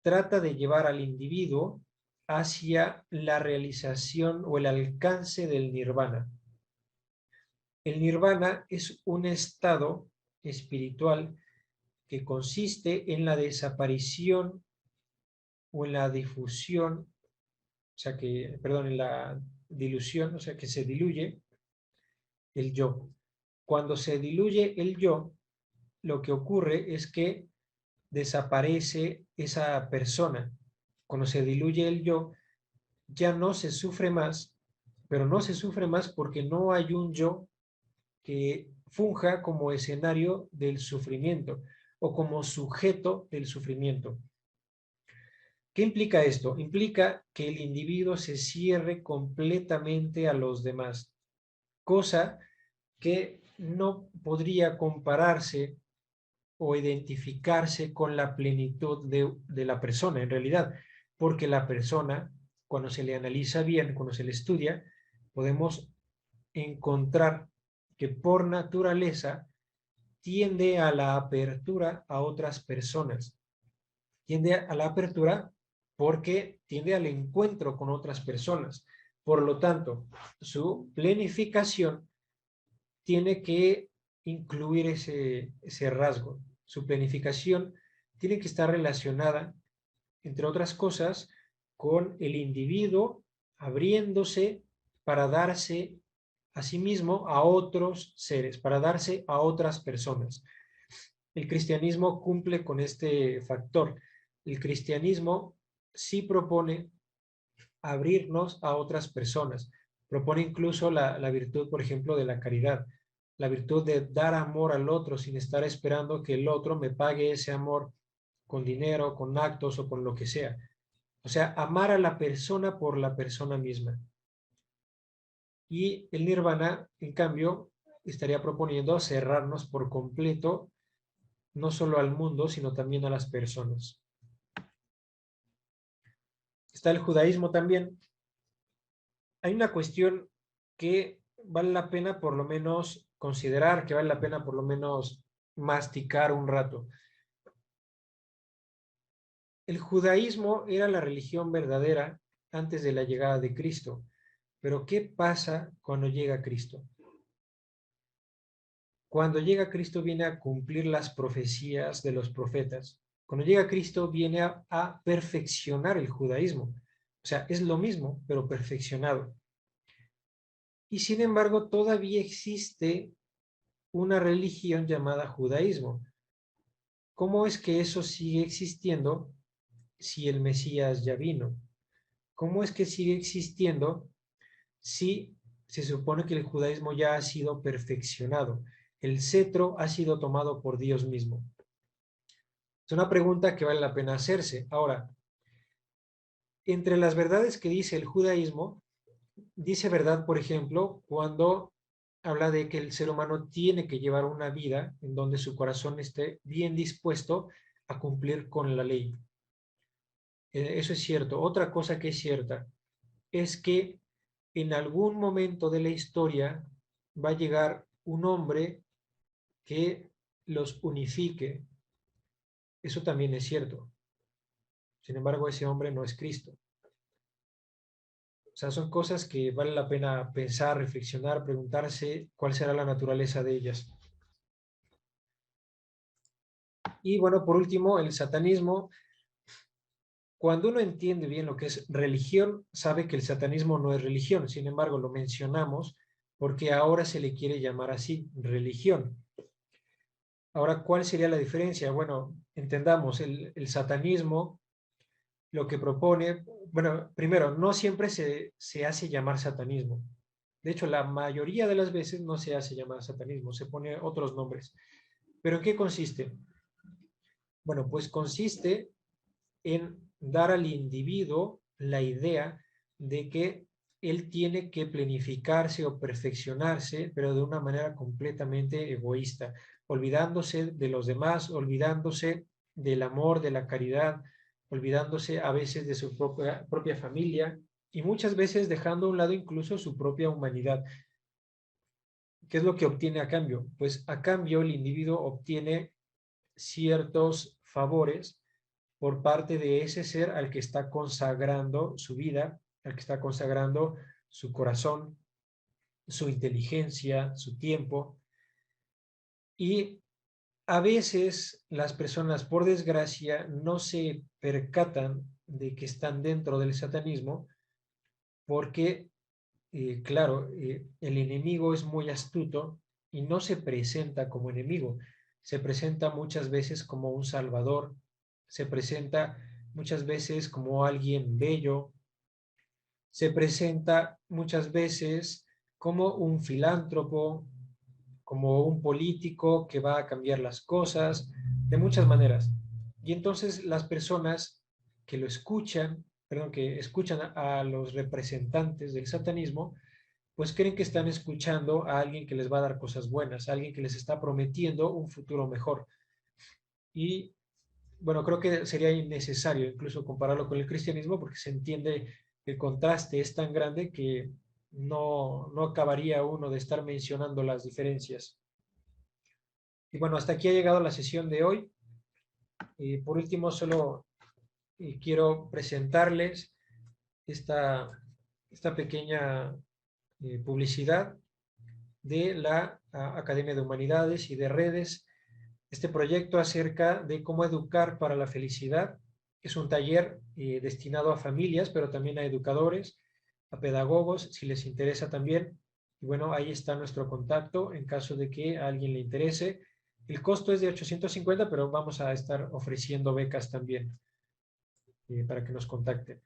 trata de llevar al individuo hacia la realización o el alcance del nirvana. El nirvana es un estado espiritual que consiste en la desaparición o en la difusión, o sea que, perdón, en la dilución, o sea que se diluye el yo. Cuando se diluye el yo, lo que ocurre es que desaparece esa persona. Cuando se diluye el yo, ya no se sufre más, pero no se sufre más porque no hay un yo que funja como escenario del sufrimiento o como sujeto del sufrimiento. ¿Qué implica esto? Implica que el individuo se cierre completamente a los demás, cosa que no podría compararse o identificarse con la plenitud de la persona en realidad, porque la persona, cuando se le analiza bien, cuando se le estudia, podemos encontrar que por naturaleza tiende a la apertura a otras personas, tiende a la apertura porque tiende al encuentro con otras personas. Por lo tanto, su planificación tiene que incluir ese rasgo. Su planificación tiene que estar relacionada, entre otras cosas, con el individuo abriéndose para darse a sí mismo a otros seres, para darse a otras personas. El cristianismo cumple con este factor. El cristianismo sí propone abrirnos a otras personas. Propone incluso la virtud, por ejemplo, de la caridad, la virtud de dar amor al otro sin estar esperando que el otro me pague ese amor con dinero, con actos o con lo que sea. O sea, amar a la persona por la persona misma. Y el nirvana, en cambio, estaría proponiendo cerrarnos por completo, no solo al mundo, sino también a las personas. Está el judaísmo también. Hay una cuestión que vale la pena por lo menos considerar, que vale la pena por lo menos masticar un rato. El judaísmo era la religión verdadera antes de la llegada de Cristo. Pero ¿qué pasa cuando llega Cristo? Cuando llega Cristo viene a cumplir las profecías de los profetas. Cuando llega Cristo viene a perfeccionar el judaísmo. O sea, es lo mismo, pero perfeccionado. Y sin embargo, todavía existe una religión llamada judaísmo. ¿Cómo es que eso sigue existiendo si el Mesías ya vino? ¿Cómo es que sigue existiendo si se supone que el judaísmo ya ha sido perfeccionado? El cetro ha sido tomado por Dios mismo. Es una pregunta que vale la pena hacerse. Ahora, entre las verdades que dice el judaísmo, dice verdad, por ejemplo, cuando habla de que el ser humano tiene que llevar una vida en donde su corazón esté bien dispuesto a cumplir con la ley. Eso es cierto. Otra cosa que es cierta es que en algún momento de la historia va a llegar un hombre que los unifique. Eso también es cierto. Sin embargo, ese hombre no es Cristo. O sea, son cosas que vale la pena pensar, reflexionar, preguntarse cuál será la naturaleza de ellas. Y bueno, por último, el satanismo. Cuando uno entiende bien lo que es religión, sabe que el satanismo no es religión. Sin embargo, lo mencionamos porque ahora se le quiere llamar así, religión. Ahora, ¿cuál sería la diferencia? Bueno, entendamos, el satanismo lo que propone, bueno, primero, no siempre se hace llamar satanismo. De hecho, la mayoría de las veces no se hace llamar satanismo, se pone otros nombres. ¿Pero en qué consiste? Bueno, pues consiste en dar al individuo la idea de que él tiene que planificarse o perfeccionarse, pero de una manera completamente egoísta, olvidándose de los demás, olvidándose del amor, de la caridad, olvidándose a veces de su propia familia y muchas veces dejando a un lado incluso su propia humanidad. ¿Qué es lo que obtiene a cambio? Pues a cambio el individuo obtiene ciertos favores por parte de ese ser al que está consagrando su vida, al que está consagrando su corazón, su inteligencia, su tiempo. Y a veces las personas, por desgracia, no se percatan de que están dentro del satanismo porque, claro, el enemigo es muy astuto y no se presenta como enemigo, se presenta muchas veces como un salvador, se presenta muchas veces como alguien bello, se presenta muchas veces como un filántropo, como un político que va a cambiar las cosas, de muchas maneras. Y entonces las personas que lo escuchan, perdón, que escuchan a los representantes del satanismo, pues creen que están escuchando a alguien que les va a dar cosas buenas, a alguien que les está prometiendo un futuro mejor. Y bueno, creo que sería innecesario incluso compararlo con el cristianismo porque se entiende que el contraste es tan grande que no acabaría uno de estar mencionando las diferencias. Y bueno, hasta aquí ha llegado la sesión de hoy. Y por último, solo quiero presentarles esta pequeña publicidad de la Academia de Humanidades y de Redes. Este proyecto acerca de cómo educar para la felicidad es un taller destinado a familias, pero también a educadores, a pedagogos, si les interesa también. Y bueno, ahí está nuestro contacto en caso de que a alguien le interese. El costo es de 850, pero vamos a estar ofreciendo becas también para que nos contacten.